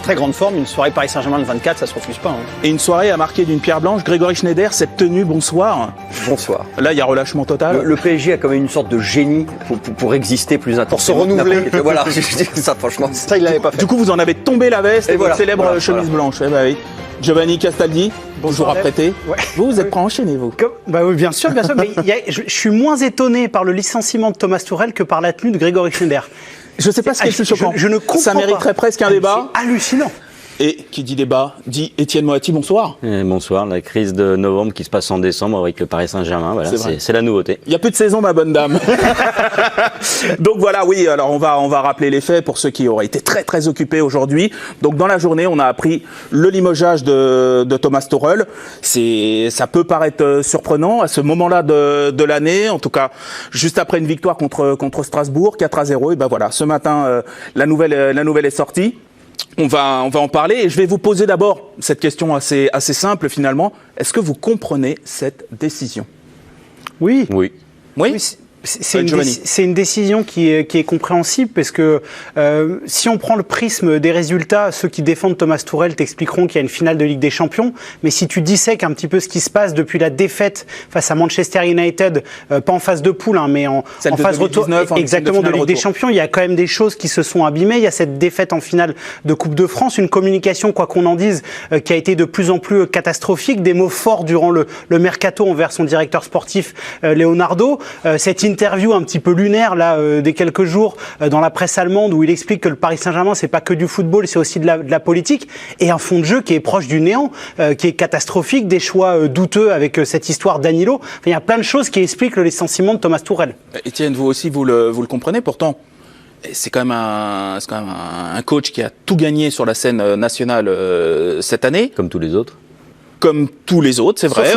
très grande forme. Une soirée Paris Saint-Germain le 24, ça se refuse pas. Et une soirée à marquer d'une pierre blanche. Grégory Schneider, cette tenue, bonsoir. Bonsoir. Là, il y a relâchement total. Le PSG a quand même une sorte de génie pour exister plus intensément. Pour se renouveler. Voilà, ça franchement. Ça, il l'avait pas fait. Du coup, vous en avez tombé la veste et votre célèbre chemise blanche. Eh ben oui. Giovanni Castaldi, bonjour apprêté. Ouais. Vous êtes prêt à enchaîner, vous? Oui, bien sûr. Mais je suis moins étonné par le licenciement de Thomas Tuchel que par la tenue de Grégory Schneider. Je ne sais pas ce qui est le plus choquant. Je ne comprends Ça mériterait pas. presque un débat. C'est hallucinant. Et qui dit débat, dit Étienne Moati, bonsoir. Bonsoir, la crise de novembre qui se passe en décembre avec le Paris Saint-Germain, voilà, c'est la nouveauté. Il n'y a plus de saison, ma bonne dame. Donc voilà, oui, alors on va rappeler les faits pour ceux qui auraient été très très occupés aujourd'hui. Donc dans la journée, on a appris le limogeage de Thomas Tuchel. Ça peut paraître surprenant à ce moment-là de l'année, en tout cas juste après une victoire contre Strasbourg, 4-0. Et ben voilà, ce matin, la nouvelle est sortie. On va en parler et je vais vous poser d'abord cette question assez simple finalement. Est-ce que vous comprenez cette décision? Oui. Oui. Oui. C'est une décision qui est compréhensible parce que si on prend le prisme des résultats, ceux qui défendent Thomas Tuchel t'expliqueront qu'il y a une finale de Ligue des Champions, mais si tu dissèques un petit peu ce qui se passe depuis la défaite face à Manchester United, pas en phase de poule, mais en phase retour, exactement de Ligue des Champions, il y a quand même des choses qui se sont abîmées. Il y a cette défaite en finale de Coupe de France, une communication, quoi qu'on en dise, qui a été de plus en plus catastrophique, des mots forts durant le mercato envers son directeur sportif Leonardo, cette interview un petit peu lunaire là des quelques jours dans la presse allemande où il explique que le Paris Saint-Germain c'est pas que du football, c'est aussi de la politique et un fond de jeu qui est proche du néant, qui est catastrophique, des choix douteux avec cette histoire d'Danilo. Enfin, il y a plein de choses qui expliquent le licenciement de Thomas Tuchel. Étienne, vous aussi vous le comprenez, pourtant c'est quand même un coach qui a tout gagné sur la scène nationale cette année. Comme tous les autres. Comme tous les autres, c'est vrai.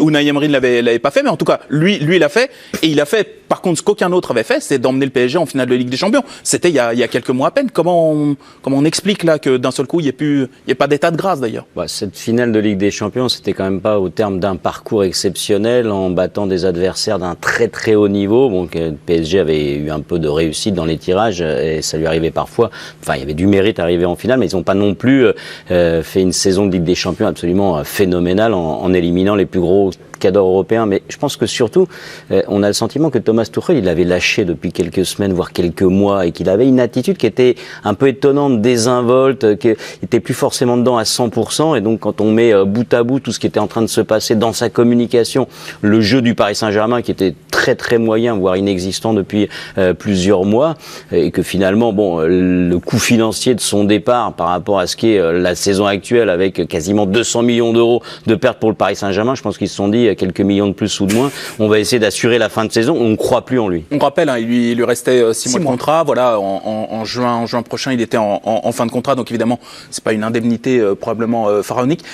Unai Emery ne l'avait pas fait, mais en tout cas, lui l'a fait. Et il a fait, par contre, ce qu'aucun autre avait fait, c'est d'emmener le PSG en finale de Ligue des Champions. C'était il y a quelques mois à peine. Comment on explique là que d'un seul coup, il n'y ait pas d'état de grâce d'ailleurs? Cette finale de Ligue des Champions, c'était quand même pas au terme d'un parcours exceptionnel en battant des adversaires d'un très très haut niveau. Bon, le PSG avait eu un peu de réussite dans les tirages et ça lui arrivait parfois. Enfin, il y avait du mérite à arriver en finale, mais ils n'ont pas non plus fait une saison de Ligue des Champions absolument phénoménal en éliminant les plus gros cadors européens. Mais je pense que surtout, on a le sentiment que Thomas Tuchel, il avait lâché depuis quelques semaines, voire quelques mois, et qu'il avait une attitude qui était un peu étonnante, désinvolte, qui était plus forcément dedans à 100%. Et donc, quand on met bout à bout tout ce qui était en train de se passer dans sa communication, le jeu du Paris Saint-Germain qui était très très moyen, voire inexistant depuis plusieurs mois, et que finalement, le coût financier de son départ par rapport à ce qui est la saison actuelle avec quasiment 200 millions d'euros de pertes pour le Paris Saint-Germain, je pense qu'ils se sont dit quelques millions de plus ou de moins, on va essayer d'assurer la fin de saison, on ne croit plus en lui. On rappelle, il lui restait 6 mois de contrat, voilà, en juin prochain il était en fin de contrat, donc évidemment c'est pas une indemnité probablement pharaonique.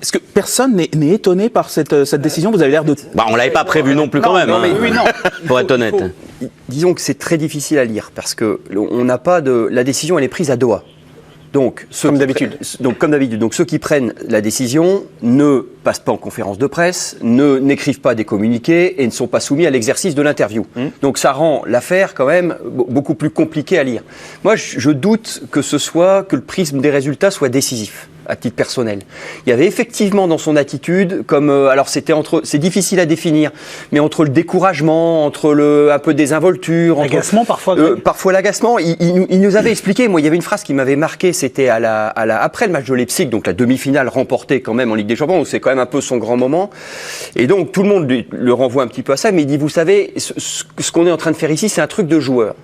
Est-ce que personne n'est étonné par cette décision? Vous avez l'air de... on l'avait pas prévu non plus quand même, pour être honnête. Disons que c'est très difficile à lire parce que on n'a pas de... La décision elle est prise à Doha. Donc, comme d'habitude. Donc, ceux qui prennent la décision ne passent pas en conférence de presse, n'écrivent pas des communiqués et ne sont pas soumis à l'exercice de l'interview. Donc, ça rend l'affaire quand même beaucoup plus compliquée à lire. Moi, je doute que le prisme des résultats soit décisif. À titre personnel. Il y avait effectivement dans son attitude, c'est difficile à définir, mais entre le découragement, entre un peu désinvolture, l'agacement parfois. Parfois l'agacement. Il nous avait expliqué. Moi, il y avait une phrase qui m'avait marqué. C'était après le match de Leipzig, donc la demi-finale remportée quand même en Ligue des Champions, où c'est quand même un peu son grand moment. Et donc tout le monde le renvoie un petit peu à ça, mais il dit, vous savez, ce qu'on est en train de faire ici, c'est un truc de joueur.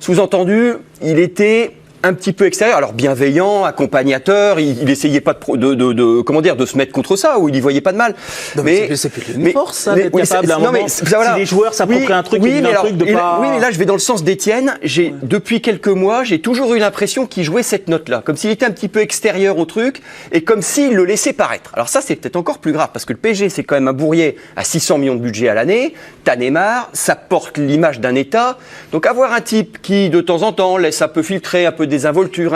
Sous-entendu, il était un petit peu extérieur, alors bienveillant, accompagnateur, il essayait pas de se mettre contre ça, ou il y voyait pas de mal. Non, mais c'est plus une force, ça, d'être capable à un moment. Si les joueurs s'approprient un truc, mais là, je vais dans le sens d'Étienne. Depuis quelques mois, j'ai toujours eu l'impression qu'il jouait cette note-là, comme s'il était un petit peu extérieur au truc, et comme s'il le laissait paraître. Alors ça, c'est peut-être encore plus grave, parce que le PSG, c'est quand même un bourrier à 600 millions de budget à l'année, t'as Neymar, ça porte l'image d'un État, donc avoir un type qui, de temps en temps, laisse un peu filtrer, un peu désinvolture,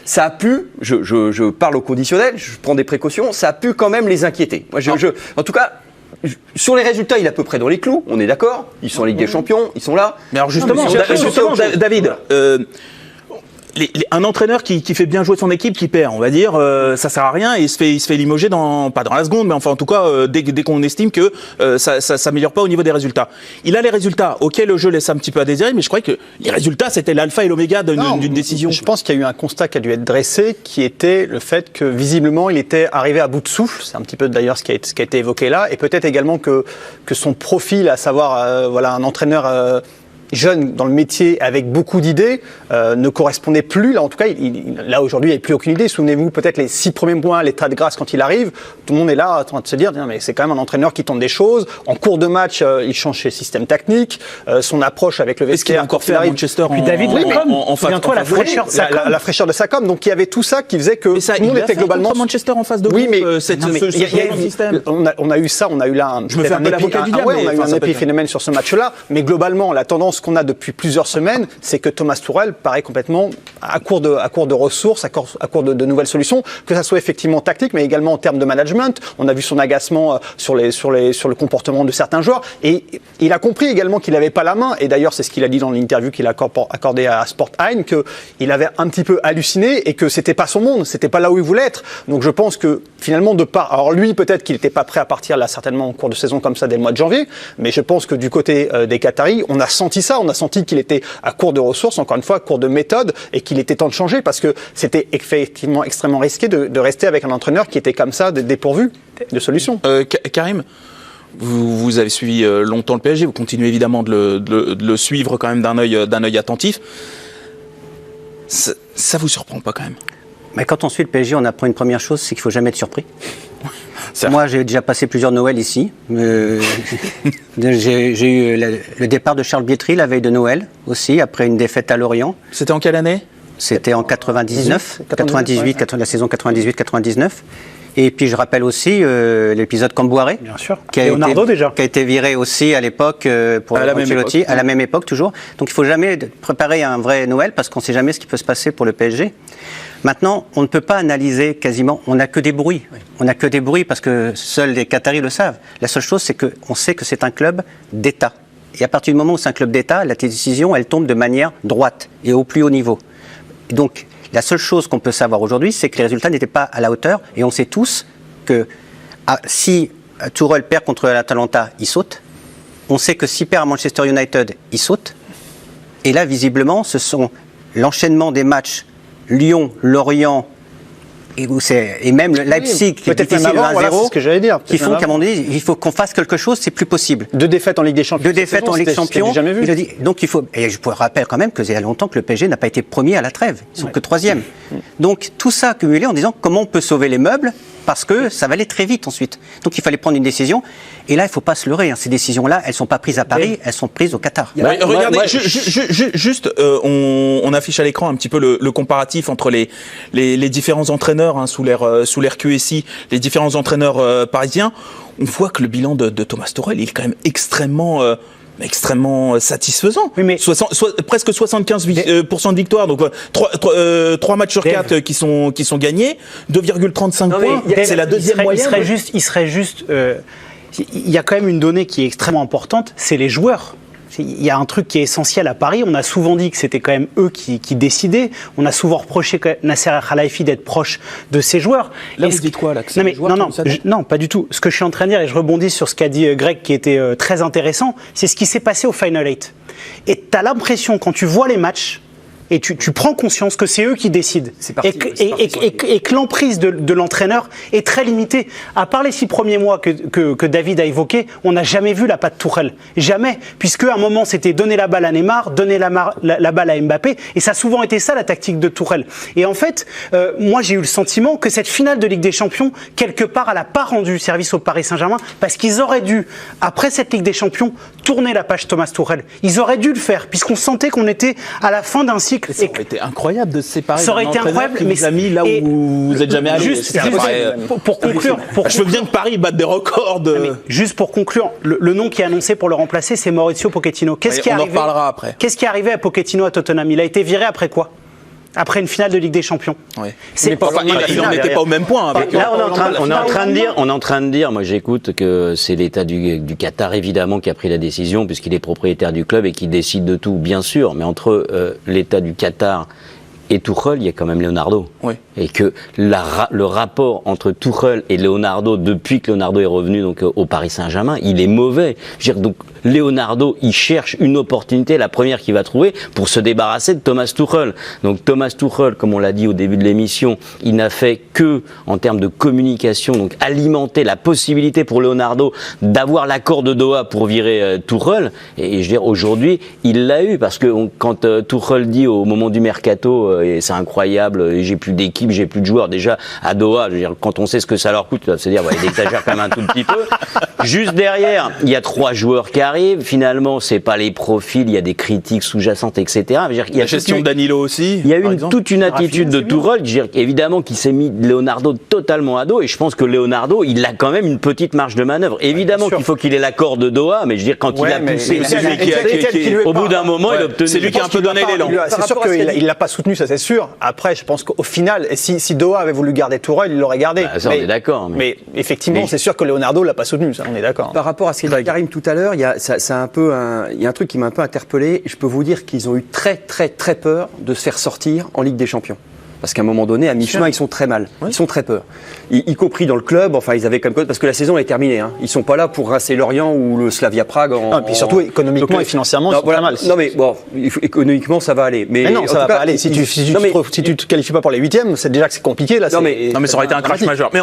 ça a pu, je parle au conditionnel, je prends des précautions, ça a pu quand même les inquiéter. Moi, en tout cas, sur les résultats, il est à peu près dans les clous, on est d'accord, ils sont en Ligue des Champions, ils sont là. Mais alors justement, David, un entraîneur qui fait bien jouer son équipe, qui perd, on va dire, ça sert à rien et il se fait limoger pas dans la seconde, mais enfin en tout cas dès qu'on estime que ça s'améliore pas au niveau des résultats. Il a les résultats, auxquels le jeu laisse un petit peu à désirer, mais je croyais que les résultats c'était l'alpha et l'oméga d'une décision. Je pense qu'il y a eu un constat qui a dû être dressé, qui était le fait que visiblement il était arrivé à bout de souffle. C'est un petit peu d'ailleurs ce qui a été évoqué là, et peut-être également que son profil, à savoir un entraîneur jeune dans le métier avec beaucoup d'idées, ne correspondait plus. Là, en tout cas, là aujourd'hui, il n'y avait plus aucune idée. Souvenez-vous, peut-être les 6 premiers mois, l'état de grâce quand il arrive, tout le monde est là en train de se dire, mais c'est quand même un entraîneur qui tente des choses. En cours de match, il change ses systèmes techniques, son approche avec le vestiaire. Est-ce qu'il a encore fait à Manchester puis David, souviens-toi la fraîcheur de sa com. La fraîcheur de sa com. Donc il y avait tout ça qui faisait que tout le monde était globalement. Manchester en face de oui, mais système. On a eu ça, on a eu là Je me fais un peu l'avocat du diable. On a eu un épiphénomène sur ce match-là, mais globalement, la tendance qu'on a depuis plusieurs semaines, c'est que Thomas Tuchel paraît complètement à court de ressources, à court de nouvelles solutions, que ça soit effectivement tactique, mais également en termes de management. On a vu son agacement sur le comportement de certains joueurs, et il a compris également qu'il n'avait pas la main, et d'ailleurs c'est ce qu'il a dit dans l'interview qu'il a accordé à Sport 1, qu'il avait un petit peu halluciné, et que c'était pas son monde, c'était pas là où il voulait être. Donc je pense que finalement alors lui peut-être qu'il n'était pas prêt à partir là certainement en cours de saison comme ça dès le mois de janvier, mais je pense que du côté des Qataris, on a senti ça, on a senti qu'il était à court de ressources, encore une fois, à court de méthode, et qu'il était temps de changer parce que c'était effectivement extrêmement risqué de rester avec un entraîneur qui était comme ça, dépourvu de solutions. Karim, vous avez suivi longtemps le PSG, vous continuez évidemment de le suivre quand même d'un œil attentif. Ça vous surprend pas quand même? Mais quand on suit le PSG, on apprend une première chose, c'est qu'il ne faut jamais être surpris. Moi, j'ai déjà passé plusieurs Noëls ici. J'ai eu le départ de Charles Bietri la veille de Noël aussi, après une défaite à Lorient. C'était en quelle année? C'était en 98, la saison 98-99. Et puis je rappelle aussi l'épisode Camboiré, bien sûr, qui a été viré aussi à l'époque pour Ancelotti, à la même époque toujours. Donc il ne faut jamais préparer un vrai Noël parce qu'on ne sait jamais ce qui peut se passer pour le PSG. Maintenant, on ne peut pas analyser quasiment, on n'a que des bruits. Oui. On n'a que des bruits parce que seuls les Qataris le savent. La seule chose, c'est qu'on sait que c'est un club d'État. Et à partir du moment où c'est un club d'État, la décision, elle tombe de manière droite et au plus haut niveau. Et donc, la seule chose qu'on peut savoir aujourd'hui, c'est que les résultats n'étaient pas à la hauteur. Et on sait tous que si Tuchel perd contre l'Atalanta, il saute. On sait que s'il perd à Manchester United, il saute. Et là, visiblement, ce sont l'enchaînement des matchs Lyon, Lorient et même le Leipzig qui est difficile 1-0, qui font qu'à mon avis, il faut qu'on fasse quelque chose, c'est plus possible. 2 défaites en Ligue des Champions. 2 défaites en Ligue des Champions. Jamais vu. Donc il faut. Et je rappelle quand même que il y a longtemps que le PSG n'a pas été premier à la trêve. Ils sont que 3e. Donc tout ça accumulé en disant comment on peut sauver les meubles. Parce que ça va aller très vite ensuite. Donc il fallait prendre une décision. Et là, il ne faut pas se leurrer. Ces décisions-là, elles ne sont pas prises à Paris, elles sont prises au Qatar. Regardez, juste, on affiche à l'écran un petit peu le comparatif entre les différents entraîneurs sous l'ère QSI, les différents entraîneurs parisiens. On voit que le bilan de Thomas Tuchel, il est quand même extrêmement satisfaisant. Oui, mais presque 75% de victoire, donc 3 matchs sur 4 qui sont gagnés, 2,35 points, c'est la deuxième moyenne. Il y a quand même une donnée qui est extrêmement importante, c'est les joueurs. Il y a un truc qui est essentiel à Paris. On a souvent dit que c'était quand même eux qui décidaient. On a souvent reproché à Nasser Al-Khelaifi d'être proche de ses joueurs. Là, vous dites quoi là, non, pas du tout. Ce que je suis en train de dire, et je rebondis sur ce qu'a dit Greg, qui était très intéressant, c'est ce qui s'est passé au Final 8. Et tu as l'impression, quand tu vois les matchs, et tu prends conscience que c'est eux qui décident. Et que l'emprise de l'entraîneur est très limitée. À part les 6 premiers mois que David a évoqués, on n'a jamais vu la patte Tuchel. Jamais. Puisque à un moment, c'était donner la balle à Neymar, donner la balle à Mbappé. Et ça a souvent été ça, la tactique de Tuchel. Et en fait, moi, j'ai eu le sentiment que cette finale de Ligue des Champions, quelque part, elle n'a pas rendu service au Paris Saint-Germain, parce qu'ils auraient dû, après cette Ligue des Champions, tourner la page Thomas Tuchel. Ils auraient dû le faire, puisqu'on sentait qu'on était à la fin d'un cycle. Ça aurait été incroyable de se séparer. Ça aurait été incroyable, mais vous a mis là où vous n'êtes jamais allé. Pour conclure, je veux bien que Paris batte des records. Juste pour conclure, le nom qui est annoncé pour le remplacer, c'est Maurizio Pochettino. On en reparlera après. Qu'est-ce qui est arrivé à Pochettino à Tottenham? Il a été viré après quoi? Après une finale de Ligue des Champions. Oui. Il n'en était pas au même point. Là, on est en train de dire, moi j'écoute que c'est l'État du Qatar évidemment qui a pris la décision puisqu'il est propriétaire du club et qui décide de tout, bien sûr. Mais entre l'État du Qatar et Tuchel, il y a quand même Leonardo. Oui. Et que le rapport entre Tuchel et Leonardo, depuis que Leonardo est revenu donc, au Paris Saint-Germain, il est mauvais. Je veux dire, donc, Leonardo, il cherche une opportunité, la première qu'il va trouver, pour se débarrasser de Thomas Tuchel. Donc Thomas Tuchel, comme on l'a dit au début de l'émission, il n'a fait que, en termes de communication, donc alimenter la possibilité pour Leonardo d'avoir l'accord de Doha pour virer Tuchel. Et je veux dire, aujourd'hui, il l'a eu, parce que quand Tuchel dit au moment du mercato, et c'est incroyable, j'ai plus d'équipe, j'ai plus de joueurs, déjà à Doha, je veux dire, quand on sait ce que ça leur coûte, tu vas se dire, il exagère quand même un tout petit peu. Juste derrière, il y a 3 joueurs qui arrivent, finalement, c'est pas les profils, il y a des critiques sous-jacentes, etc. Je veux dire, il y a la gestion de Danilo aussi. Il y a toute une attitude de Tuchel, évidemment, qui s'est mis Leonardo totalement à dos, et je pense que Leonardo, il a quand même une petite marge de manœuvre. Évidemment qu'il faut qu'il ait l'accord de Doha, mais je veux dire, quand il a poussé, au bout d'un moment, il a obtenu. C'est lui qui a un peu donné l'élan. C'est sûr qu'il l'a pas soutenu, ça c'est sûr. Après, je pense qu'au final, si Doha avait voulu garder Tuchel, il l'aurait gardé. Ça, on est d'accord. Mais effectivement, c'est sûr que Leonardo l'a pas soutenu, ça, on est d'accord. Par rapport à ce qu'a dit Karim tout à l'heure, il y a un truc qui m'a un peu interpellé. Je peux vous dire qu'ils ont eu très peur de se faire sortir en Ligue des Champions. Parce qu'à un moment donné, à mi-chemin, ils sont très mal. Ouais. Ils sont très peur. Y compris dans le club, enfin, ils avaient comme code, parce que la saison est terminée. Hein. Ils sont pas là pour rincer Lorient ou le Slavia Prague. Et puis surtout, économiquement et financièrement, c'est pas mal. Non, mais bon, économiquement, ça va aller. Mais non, ça va pas aller. Si tu te qualifies pas pour les 8e, c'est déjà que c'est compliqué. Là, non, mais ça aurait été un crash majeur. Mais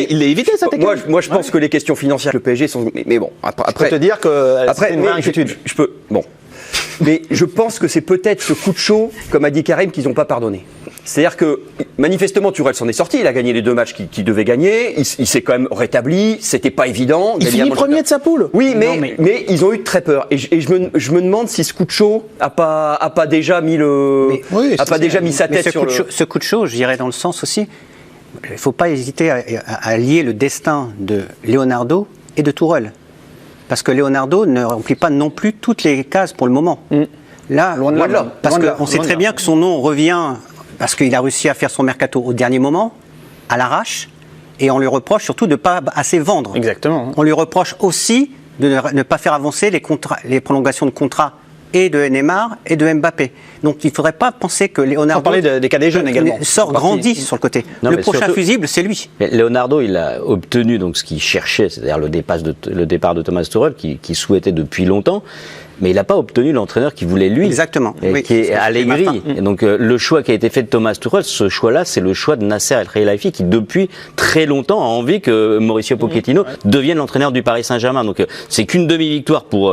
il l'a évité, cette équipe. Moi, je pense que les questions financières, le PSG sont. Mais bon, après. Je peux te dire que c'est une vraie inquiétude. Je peux. Bon. Mais je pense que c'est peut-être ce coup de chaud, comme a dit Karim, qu'ils n'ont pas pardonné. C'est-à-dire que, manifestement, Tuchel s'en est sorti, il a gagné les 2 matchs qu'il devait gagner, il s'est quand même rétabli, c'était pas évident. Il finit premier de sa poule. Oui, mais ils ont eu très peur. Et je me demande si ce coup de chaud a pas déjà mis sa tête sur le... Ce coup de chaud, je dirais dans le sens aussi, il ne faut pas hésiter à lier le destin de Leonardo et de Tuchel. Parce que Leonardo ne remplit pas non plus toutes les cases pour le moment. Là, loin de là. Parce qu'on sait très bien que son nom revient... Parce qu'il a réussi à faire son mercato au dernier moment, à l'arrache, et on lui reproche surtout de ne pas assez vendre. Exactement. On lui reproche aussi de ne pas faire avancer les prolongations de contrats et de Neymar et de Mbappé. Donc il ne faudrait pas penser que Leonardo... On parlait des cas des jeunes également. ...sort grandi sur le côté. Le prochain fusible, c'est lui. Mais Leonardo, il a obtenu donc, ce qu'il cherchait, c'est-à-dire le départ de Thomas Tuchel, qui souhaitait depuis longtemps. Mais il n'a pas obtenu l'entraîneur qu'il voulait lui. Exactement. Et qui est Allegri. Et donc le choix qui a été fait de Thomas Tuchel, ce choix-là, c'est le choix de Nasser El Khelaifi qui depuis très longtemps a envie que Mauricio Pochettino devienne l'entraîneur du Paris Saint-Germain. Donc c'est qu'une demi-victoire pour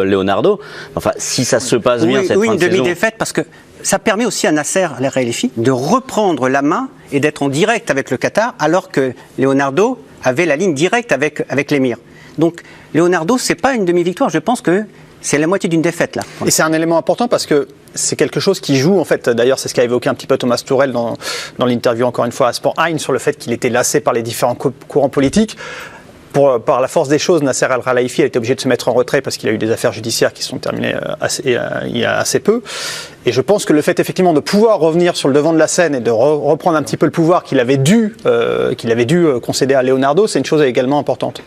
Leonardo. Enfin, si ça se passe bien cette fin de saison. Oui, une demi-défaite parce que ça permet aussi à Nasser El Khelaifi de reprendre la main et d'être en direct avec le Qatar, alors que Leonardo avait la ligne directe avec l'émir. Donc Leonardo, c'est pas une demi-victoire. Je pense que c'est la moitié d'une défaite, là. Et c'est un élément important parce que c'est quelque chose qui joue, en fait. D'ailleurs, c'est ce qu'a évoqué un petit peu Thomas Tuchel dans l'interview, encore une fois, à Sport 1, sur le fait qu'il était lassé par les différents courants politiques. Par la force des choses, Nasser El Khelaifi a été obligé de se mettre en retrait parce qu'il a eu des affaires judiciaires qui sont terminées il y a assez peu. Et je pense que le fait, effectivement, de pouvoir revenir sur le devant de la scène et de reprendre un petit peu le pouvoir qu'il avait dû concéder à Leonardo, c'est une chose également importante.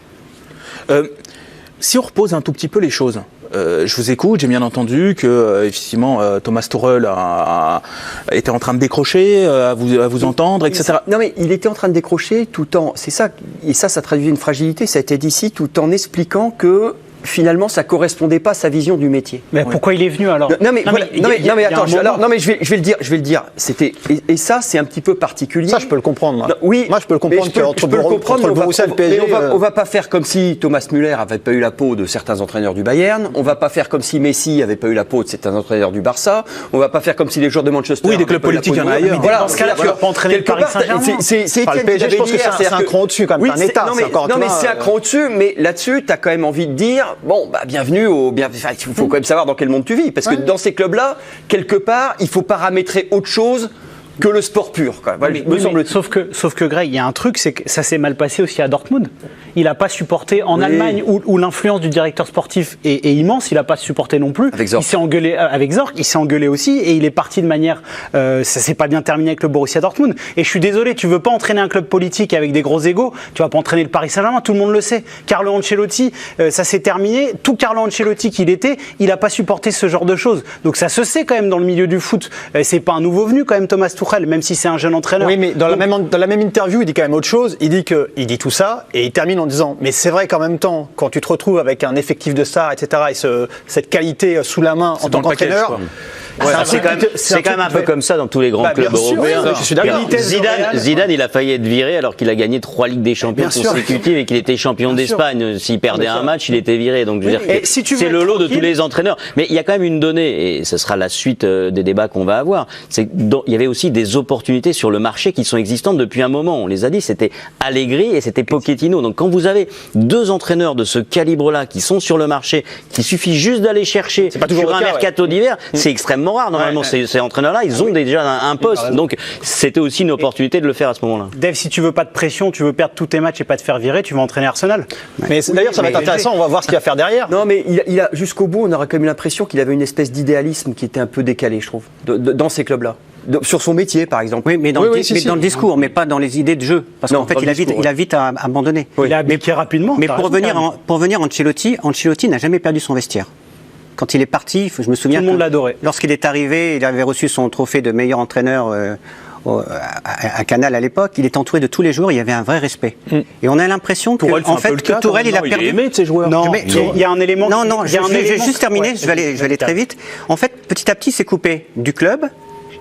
Si on repose un tout petit peu les choses, je vous écoute, j'ai bien entendu que effectivement Thomas Tuchel était en train de décrocher, à vous entendre, etc. Non mais il était en train de décrocher tout en, c'est ça, et ça traduit une fragilité, ça a été dit ici, tout en expliquant que finalement, ça correspondait pas à sa vision du métier. Mais pourquoi il est venu alors ? Non mais attends, je vais le dire. C'était et ça c'est un petit peu particulier. Ça je peux le comprendre. Moi. Non, oui, moi je peux le comprendre qu'entre le Borussia et le PSG. On va pas faire comme si Thomas Müller avait pas eu la peau de certains entraîneurs du Bayern. On va pas faire comme si Messi avait pas eu la peau de certains entraîneurs du Barça. On va pas faire comme si les joueurs de Manchester. Oui, des clubs politiques, il y en a ailleurs. Dans ce cas-là, tu vas pas entraîner le Paris Saint-Germain. C'est le PSG. Je pense que c'est un cran au-dessus quand même. C'est un État. Non mais c'est un cran au-dessus. Mais là-dessus, t'as quand même envie de dire bon bah bienvenue. Il faut quand même savoir dans quel monde tu vis, parce que dans ces clubs-là, quelque part, il faut paramétrer autre chose que le sport pur, quoi. Voilà, sauf que Greg, il y a un truc, c'est que ça s'est mal passé aussi à Dortmund. Il n'a pas supporté en Allemagne où l'influence du directeur sportif est immense. Il n'a pas supporté non plus. Avec Zorc. Il s'est engueulé avec Zorc. Il s'est engueulé aussi et il est parti de manière. Ça s'est pas bien terminé avec le Borussia Dortmund. Et je suis désolé, tu veux pas entraîner un club politique avec des gros égos. Tu vas pas entraîner le Paris Saint-Germain. Tout le monde le sait. Carlo Ancelotti, ça s'est terminé. Tout Carlo Ancelotti qu'il était, il n'a pas supporté ce genre de choses. Donc ça se sait quand même dans le milieu du foot. C'est pas un nouveau venu quand même Thomas Tuchel, même si c'est un jeune entraîneur. Oui, mais dans la même interview, il dit quand même autre chose. Il dit tout ça et il termine en disant mais c'est vrai qu'en même temps, quand tu te retrouves avec un effectif de stars, etc., et cette qualité sous la main en tant qu'entraîneur. C'est quand même un peu comme ça dans tous les grands clubs européens. Je suis d'accord. Zidane, il a failli être viré alors qu'il a gagné 3 Ligues des Champions consécutives et qu'il était champion d'Espagne. S'il perdait un match, il était viré. Donc, je veux dire, c'est le lot de tous les entraîneurs. Mais il y a quand même une donnée, et ce sera la suite des débats qu'on va avoir. C'est qu'il y avait aussi des opportunités sur le marché qui sont existantes depuis un moment. On les a dit, c'était Allegri et c'était Pochettino. Donc, quand vous avez 2 entraîneurs de ce calibre-là qui sont sur le marché, qu'il suffit juste d'aller chercher sur un mercato d'hiver, c'est extrêmement rare. Normalement, ces entraîneurs-là, ils ont déjà un poste. Donc, c'était aussi une opportunité de le faire à ce moment-là. Dave, si tu veux pas de pression, tu veux perdre tous tes matchs et pas te faire virer, tu vas entraîner Arsenal. Mais d'ailleurs, ça va être intéressant. On va voir ce qu'il va faire derrière. Non, mais il a jusqu'au bout, on aura quand même l'impression qu'il avait une espèce d'idéalisme qui était un peu décalé, je trouve, dans ces clubs-là. Sur son métier, par exemple. Oui, mais dans le discours, mais pas dans les idées de jeu. Parce qu'en fait, il a vite abandonné. Il a abdiqué rapidement. Mais pour revenir Ancelotti n'a jamais perdu son vestiaire. Quand il est parti, je me souviens. Tout le monde l'adorait. Lorsqu'il est arrivé, il avait reçu son trophée de meilleur entraîneur à Canal à l'époque. Il est entouré de tous les joueurs. Il y avait un vrai respect. Et on a l'impression que Tourelle, il a perdu. Il est aimé de ses joueurs. Non, il y a un élément. Non, je vais juste terminer. Je vais aller très vite. En fait, petit à petit, c'est coupé du club,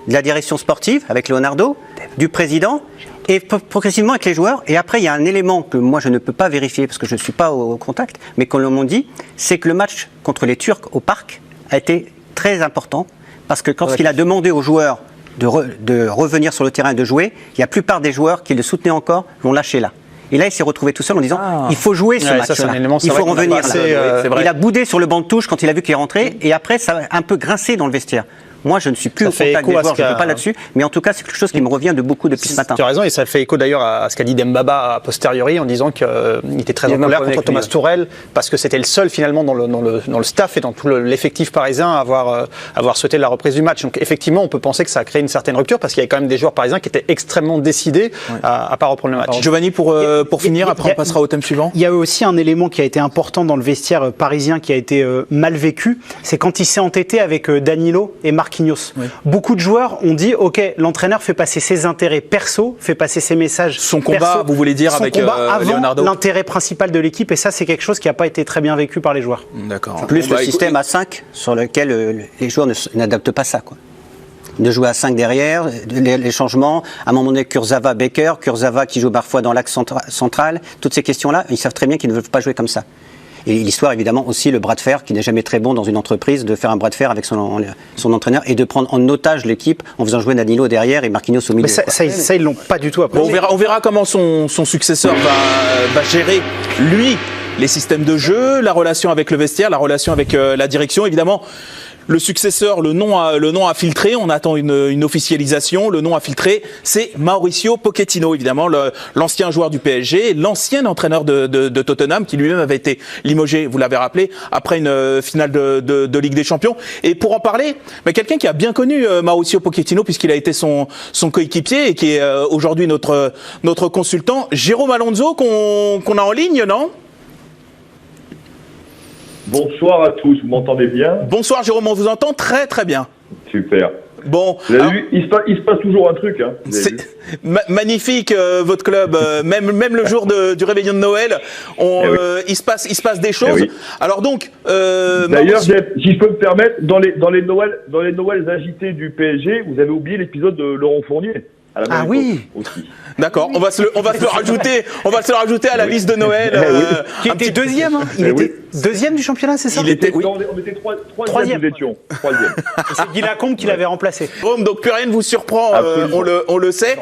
de la direction sportive avec Leonardo, du président. Et progressivement avec les joueurs. Et après, il y a un élément que moi, je ne peux pas vérifier parce que je ne suis pas au contact, mais qu'on m'ont dit, c'est que le match contre les Turcs au Parc a été très important parce que quand il a demandé aux joueurs de revenir sur le terrain et de jouer, il y a la plupart des joueurs qui le soutenaient encore l'ont lâché là. Et là, il s'est retrouvé tout seul en disant il faut jouer ce match-là. Il faut revenir là. Il a boudé sur le banc de touche quand il a vu qu'il est rentré. Et après, ça a un peu grincé dans le vestiaire. Moi, je ne suis plus au contact des joueurs, je ne peux pas là-dessus. Mais en tout cas, c'est quelque chose qui me revient de beaucoup depuis ce matin. Tu as raison, et ça fait écho d'ailleurs à ce qu'a dit Dembaba a posteriori en disant qu'il était très en colère contre Thomas Tuchel parce que c'était le seul finalement dans le staff et dans tout l'effectif parisien à avoir souhaité la reprise du match. Donc effectivement, on peut penser que ça a créé une certaine rupture parce qu'il y avait quand même des joueurs parisiens qui étaient extrêmement décidés à pas reprendre le match. Giovanni, pour finir, après on passera au thème suivant. Il y a aussi un élément qui a été important dans le vestiaire parisien qui a été mal vécu, c'est quand il s'est entêté avec Danilo et Marquinhos. Oui. Beaucoup de joueurs ont dit ok, l'entraîneur fait passer ses intérêts perso, fait passer ses messages son combat, perso, vous voulez dire, avec avant Leonardo, l'intérêt principal de l'équipe, et ça c'est quelque chose qui n'a pas été très bien vécu par les joueurs. D'accord. Plus le système à 5 sur lequel les joueurs n'adaptent pas ça, quoi. De jouer à 5 derrière, les changements, à un moment donné Kurzawa, Becker, Kurzawa qui joue parfois dans l'axe central, toutes ces questions-là, ils savent très bien qu'ils ne veulent pas jouer comme ça. Et l'histoire, évidemment, aussi le bras de fer, qui n'est jamais très bon dans une entreprise, de faire un bras de fer avec son entraîneur et de prendre en otage l'équipe en faisant jouer Danilo derrière et Marquinhos au milieu. Mais ça ils l'ont pas du tout appris. Bon, on verra comment son successeur va gérer, lui, les systèmes de jeu, la relation avec le vestiaire, la relation avec la direction, évidemment. Le successeur, le nom a filtré, on attend une officialisation, le nom a filtré, c'est Mauricio Pochettino, évidemment, l'ancien joueur du PSG, l'ancien entraîneur de Tottenham, qui lui-même avait été limogé, vous l'avez rappelé, après une finale de Ligue des Champions. Et pour en parler, mais quelqu'un qui a bien connu Mauricio Pochettino, puisqu'il a été son coéquipier et qui est aujourd'hui notre consultant, Jérôme Alonso, qu'on a en ligne, non ? Bonsoir à tous, vous m'entendez bien? Bonsoir Jérôme, on vous entend très très bien. Super. Bon, alors, il se passe toujours un truc. Hein, c'est magnifique votre club, même le jour du réveillon de Noël, il se passe des choses. Oui. Alors donc, d'ailleurs, si je peux me permettre, dans les Noëls agités du PSG, vous avez oublié l'épisode de Laurent Fournier. à la même oui aussi. D'accord, on va se le rajouter à la liste de Noël. Qui était deuxième, hein. Il était deuxième du championnat, c'est ça? Il était, Non, on était troisième. Nous étions troisième. C'est Guy Lacombe qui l'avait remplacé. Donc plus rien ne vous surprend, on le sait.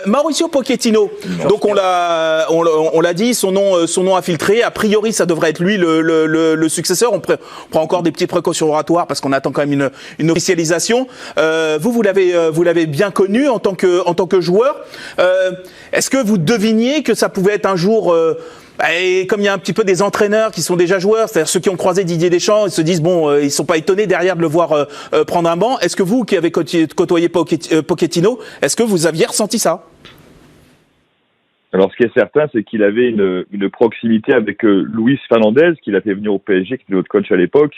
Mauricio Pochettino, donc on l'a dit, son nom a filtré. A priori, ça devrait être lui le successeur. On prend encore des petites précautions oratoires parce qu'on attend quand même une officialisation. Vous l'avez bien connu en tant que joueur. Est-ce que vous deviniez que ça pouvait être un jour, et comme il y a un petit peu des entraîneurs qui sont déjà joueurs, c'est-à-dire ceux qui ont croisé Didier Deschamps, ils se disent ils sont pas étonnés derrière de le voir prendre un banc. Est-ce que vous, qui avez côtoyé Pochettino, est-ce que vous aviez ressenti ça? Alors, ce qui est certain, c'est qu'il avait une proximité avec Luis Fernandez, qu'il a fait venir au PSG, qui était notre coach à l'époque,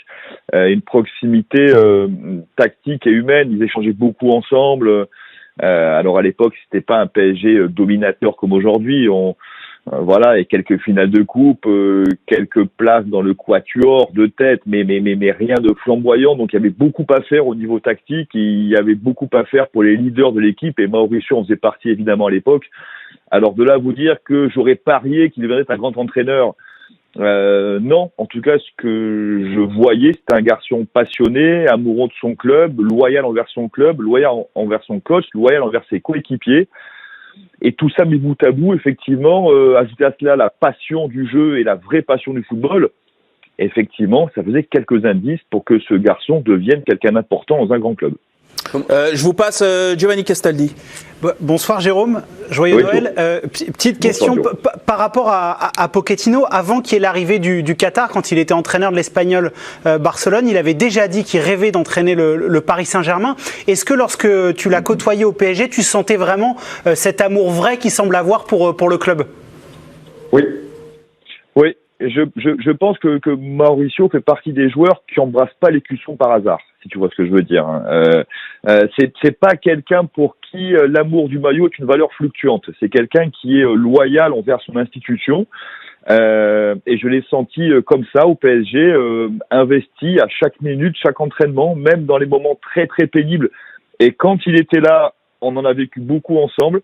une proximité tactique et humaine. Ils échangeaient beaucoup ensemble. Alors à l'époque, c'était pas un PSG dominateur comme aujourd'hui. Voilà, et quelques finales de coupe, quelques places dans le quatuor de tête, mais rien de flamboyant. Donc il y avait beaucoup à faire au niveau tactique. Il y avait beaucoup à faire pour les leaders de l'équipe. Et Mauricio en faisait partie évidemment à l'époque. Alors de là à vous dire que j'aurais parié qu'il deviendrait un grand entraîneur. Non, en tout cas, ce que je voyais, c'était un garçon passionné, amoureux de son club, loyal envers son club, loyal envers son coach, loyal envers ses coéquipiers. Et tout ça mis bout à bout, effectivement, ajouter à cela la passion du jeu et la vraie passion du football, effectivement, ça faisait quelques indices pour que ce garçon devienne quelqu'un d'important dans un grand club. Je vous passe Giovanni Castaldi. Bonsoir Jérôme, joyeux Noël. Petite question par rapport à Pochettino, avant qu'il y ait l'arrivée du Qatar, quand il était entraîneur de l'Espagnol Barcelone, il avait déjà dit qu'il rêvait d'entraîner le Paris Saint-Germain. Est-ce que lorsque tu l'as côtoyé au PSG, tu sentais vraiment cet amour vrai qu'il semble avoir pour le club? Oui. Je pense que Mauricio fait partie des joueurs qui embrassent pas l'écusson par hasard, si tu vois ce que je veux dire. C'est pas quelqu'un pour qui l'amour du maillot est une valeur fluctuante. C'est quelqu'un qui est loyal envers son institution. Et je l'ai senti comme ça au PSG, investi à chaque minute, chaque entraînement, même dans les moments très très pénibles. Et quand il était là, on en a vécu beaucoup ensemble.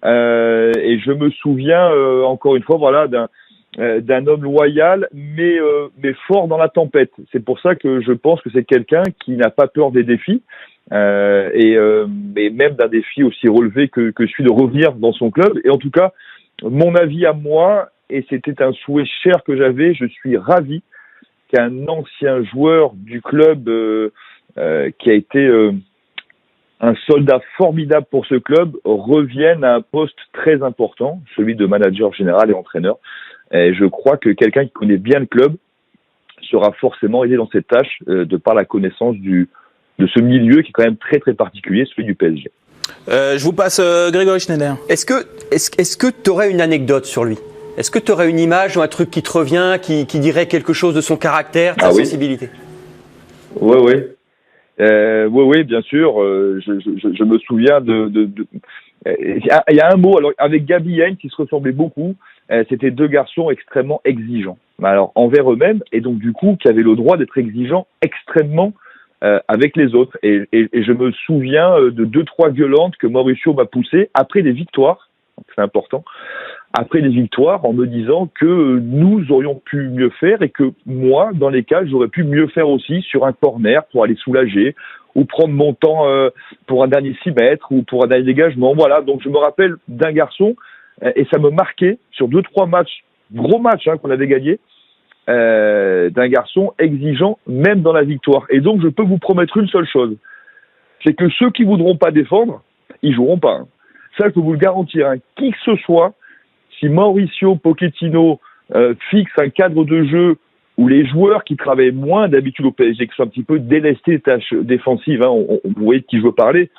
Et je me souviens encore une fois, voilà, d'un homme loyal, mais fort dans la tempête. C'est pour ça que je pense que c'est quelqu'un qui n'a pas peur des défis, et même d'un défi aussi relevé que celui de revenir dans son club. Et en tout cas, mon avis à moi, et c'était un souhait cher que j'avais, je suis ravi qu'un ancien joueur du club qui a été un soldat formidable pour ce club revienne à un poste très important, celui de manager général et entraîneur. Et je crois que quelqu'un qui connaît bien le club sera forcément aidé dans cette tâche de par la connaissance de ce milieu qui est quand même très très particulier, celui du PSG. Je vous passe Grégory Schneider. Est-ce que tu aurais une anecdote sur lui? Est-ce que tu aurais une image ou un truc qui te revient, qui dirait quelque chose de son caractère, de sa sensibilité? Oui, bien sûr. Je me souviens il y a un mot, alors avec Gabi Heinz, qui se ressemblaient beaucoup. C'était deux garçons extrêmement exigeants, alors envers eux-mêmes, et donc du coup qui avaient le droit d'être exigeants extrêmement avec les autres. Et je me souviens de 2-3 gueulantes que Mauricio m'a poussées après des victoires, c'est important, après des victoires, en me disant que nous aurions pu mieux faire et que moi, dans les cas, j'aurais pu mieux faire aussi sur un corner pour aller soulager ou prendre mon temps pour un dernier 6 mètres ou pour un dernier dégagement. Voilà, donc je me rappelle d'un garçon, et ça me marquait sur 2-3 matchs, gros matchs qu'on avait gagnés, d'un garçon exigeant même dans la victoire. Et donc je peux vous promettre une seule chose, c'est que ceux qui voudront pas défendre, ils joueront pas. Ça, je peux vous le garantir. Qui que ce soit, si Mauricio Pochettino fixe un cadre de jeu où les joueurs qui travaillent moins d'habitude au PSG, qui sont un petit peu délestés des tâches défensives, vous voyez de qui je veux parler,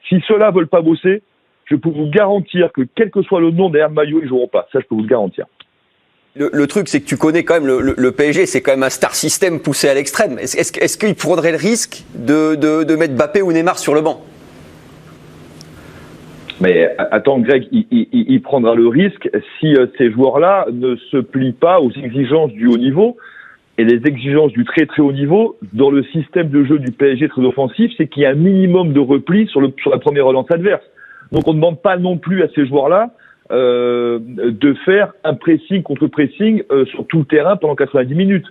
si ceux-là veulent pas bosser, je peux vous garantir que quel que soit le nom derrière le maillot, ils joueront pas. Ça, je peux vous le garantir. Le truc, c'est que tu connais quand même le PSG, c'est quand même un star system poussé à l'extrême. Est-ce qu'il prendrait le risque de mettre Mbappé ou Neymar sur le banc? Mais attends, Greg, il prendra le risque si ces joueurs-là ne se plient pas aux exigences du haut niveau. Et les exigences du très très haut niveau, dans le système de jeu du PSG très offensif, c'est qu'il y a un minimum de repli sur la première relance adverse. Donc on ne demande pas non plus à ces joueurs-là de faire un pressing contre pressing sur tout le terrain pendant 90 minutes.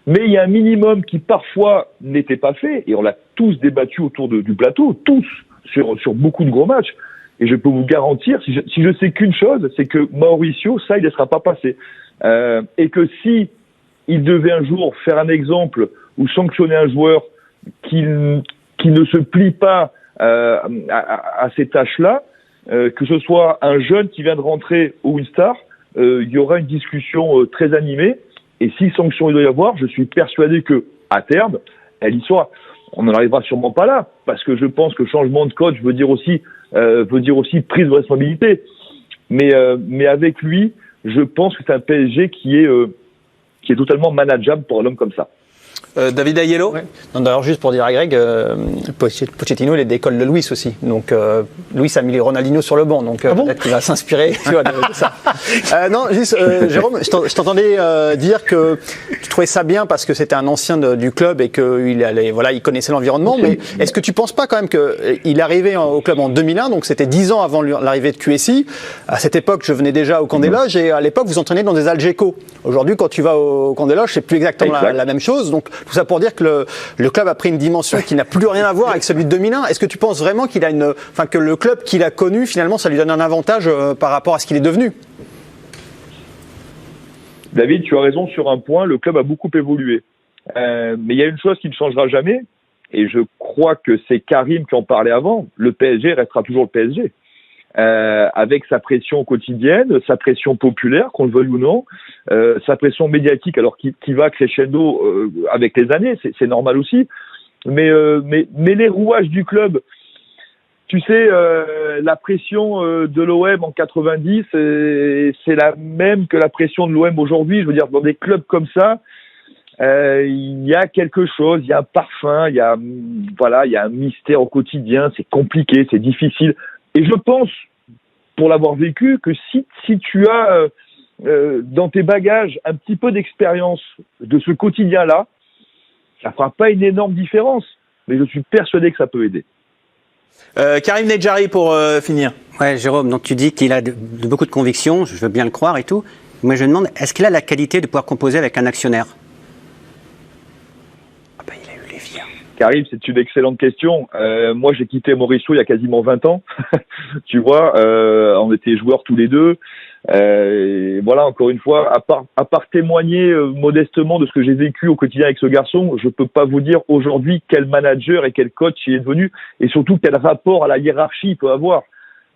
Mais il y a un minimum qui parfois n'était pas fait, et on l'a tous débattu autour du plateau, tous, sur beaucoup de gros matchs. Et je peux vous garantir, si je sais qu'une chose, c'est que Mauricio, ça, il ne laissera pas passer. Et que si il devait un jour faire un exemple ou sanctionner un joueur qui ne se plie pas à ces tâches-là, que ce soit un jeune qui vient de rentrer ou une star, il y aura une discussion très animée. Et si sanction il doit y avoir, je suis persuadé que à terme, elle y sera. On n'en arrivera sûrement pas là, parce que je pense que changement de coach veut dire aussi prise de responsabilité. Mais avec lui, je pense que c'est un PSG qui est totalement manageable pour un homme comme ça. David Aiello. Ouais. D'ailleurs, juste pour dire à Greg, Pochettino, il est d'école de Luis aussi. Donc, Luis a mis les Ronaldinho sur le banc. Donc, peut-être qu'il va s'inspirer tu vois, de ça. Non, juste, Jérôme, je t'entendais dire que tu trouvais ça bien parce que c'était un ancien du club et qu'il connaissait l'environnement. Mais est-ce que tu penses pas quand même qu'il est arrivé au club en 2001, donc c'était 10 ans avant l'arrivée de QSI. À cette époque, je venais déjà au Camp des Loges et à l'époque, vous entraînez dans des Algeco. Aujourd'hui, quand tu vas au Camp des Loges, c'est plus exactement la même chose. Donc, tout ça pour dire que le club a pris une dimension qui n'a plus rien à voir avec celui de 2001. Est-ce que tu penses vraiment que le club qu'il a connu, finalement, ça lui donne un avantage par rapport à ce qu'il est devenu? David, tu as raison sur un point, le club a beaucoup évolué. Mais il y a une chose qui ne changera jamais, et je crois que c'est Karim qui en parlait avant, le PSG restera toujours le PSG. Avec sa pression quotidienne, sa pression populaire, qu'on le veuille ou non, sa pression médiatique, alors qui va crescendo avec les années, c'est normal aussi. Mais les rouages du club, tu sais, la pression de l'OM en 90, c'est la même que la pression de l'OM aujourd'hui. Je veux dire, dans des clubs comme ça, il y a quelque chose, il y a un parfum, il y a un mystère au quotidien, c'est compliqué, c'est difficile. Et je pense, pour l'avoir vécu, que si tu as dans tes bagages un petit peu d'expérience de ce quotidien-là, ça fera pas une énorme différence, mais je suis persuadé que ça peut aider. Karim Nedjari pour finir. Ouais, Jérôme, donc tu dis qu'il a beaucoup de convictions, je veux bien le croire et tout. Moi, je me demande, est-ce qu'il a la qualité de pouvoir composer avec un actionnaire? Il a eu les vies. Karim, c'est une excellente question. Moi, j'ai quitté Mauricio il y a quasiment 20 ans. Tu vois, on était joueurs tous les deux. Et voilà, encore une fois, à part témoigner modestement de ce que j'ai vécu au quotidien avec ce garçon, je peux pas vous dire aujourd'hui quel manager et quel coach il est devenu, et surtout quel rapport à la hiérarchie il peut avoir.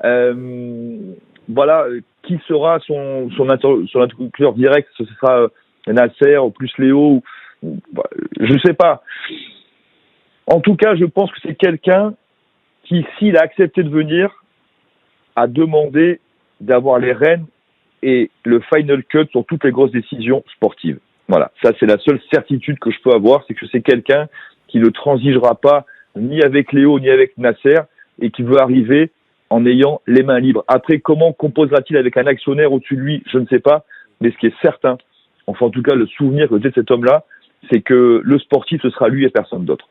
Voilà, qui sera son interlocuteur direct? Ce sera Nasser ou plus Léo, je sais pas. En tout cas, je pense que c'est quelqu'un qui, s'il a accepté de venir, a demandé d'avoir les rênes et le final cut sur toutes les grosses décisions sportives. Voilà, ça c'est la seule certitude que je peux avoir, c'est que c'est quelqu'un qui ne transigera pas ni avec Léo ni avec Nasser et qui veut arriver en ayant les mains libres. Après, comment composera-t-il avec un actionnaire au-dessus de lui? Je ne sais pas, mais ce qui est certain, enfin en tout cas le souvenir que j'ai de cet homme-là, c'est que le sportif ce sera lui et personne d'autre.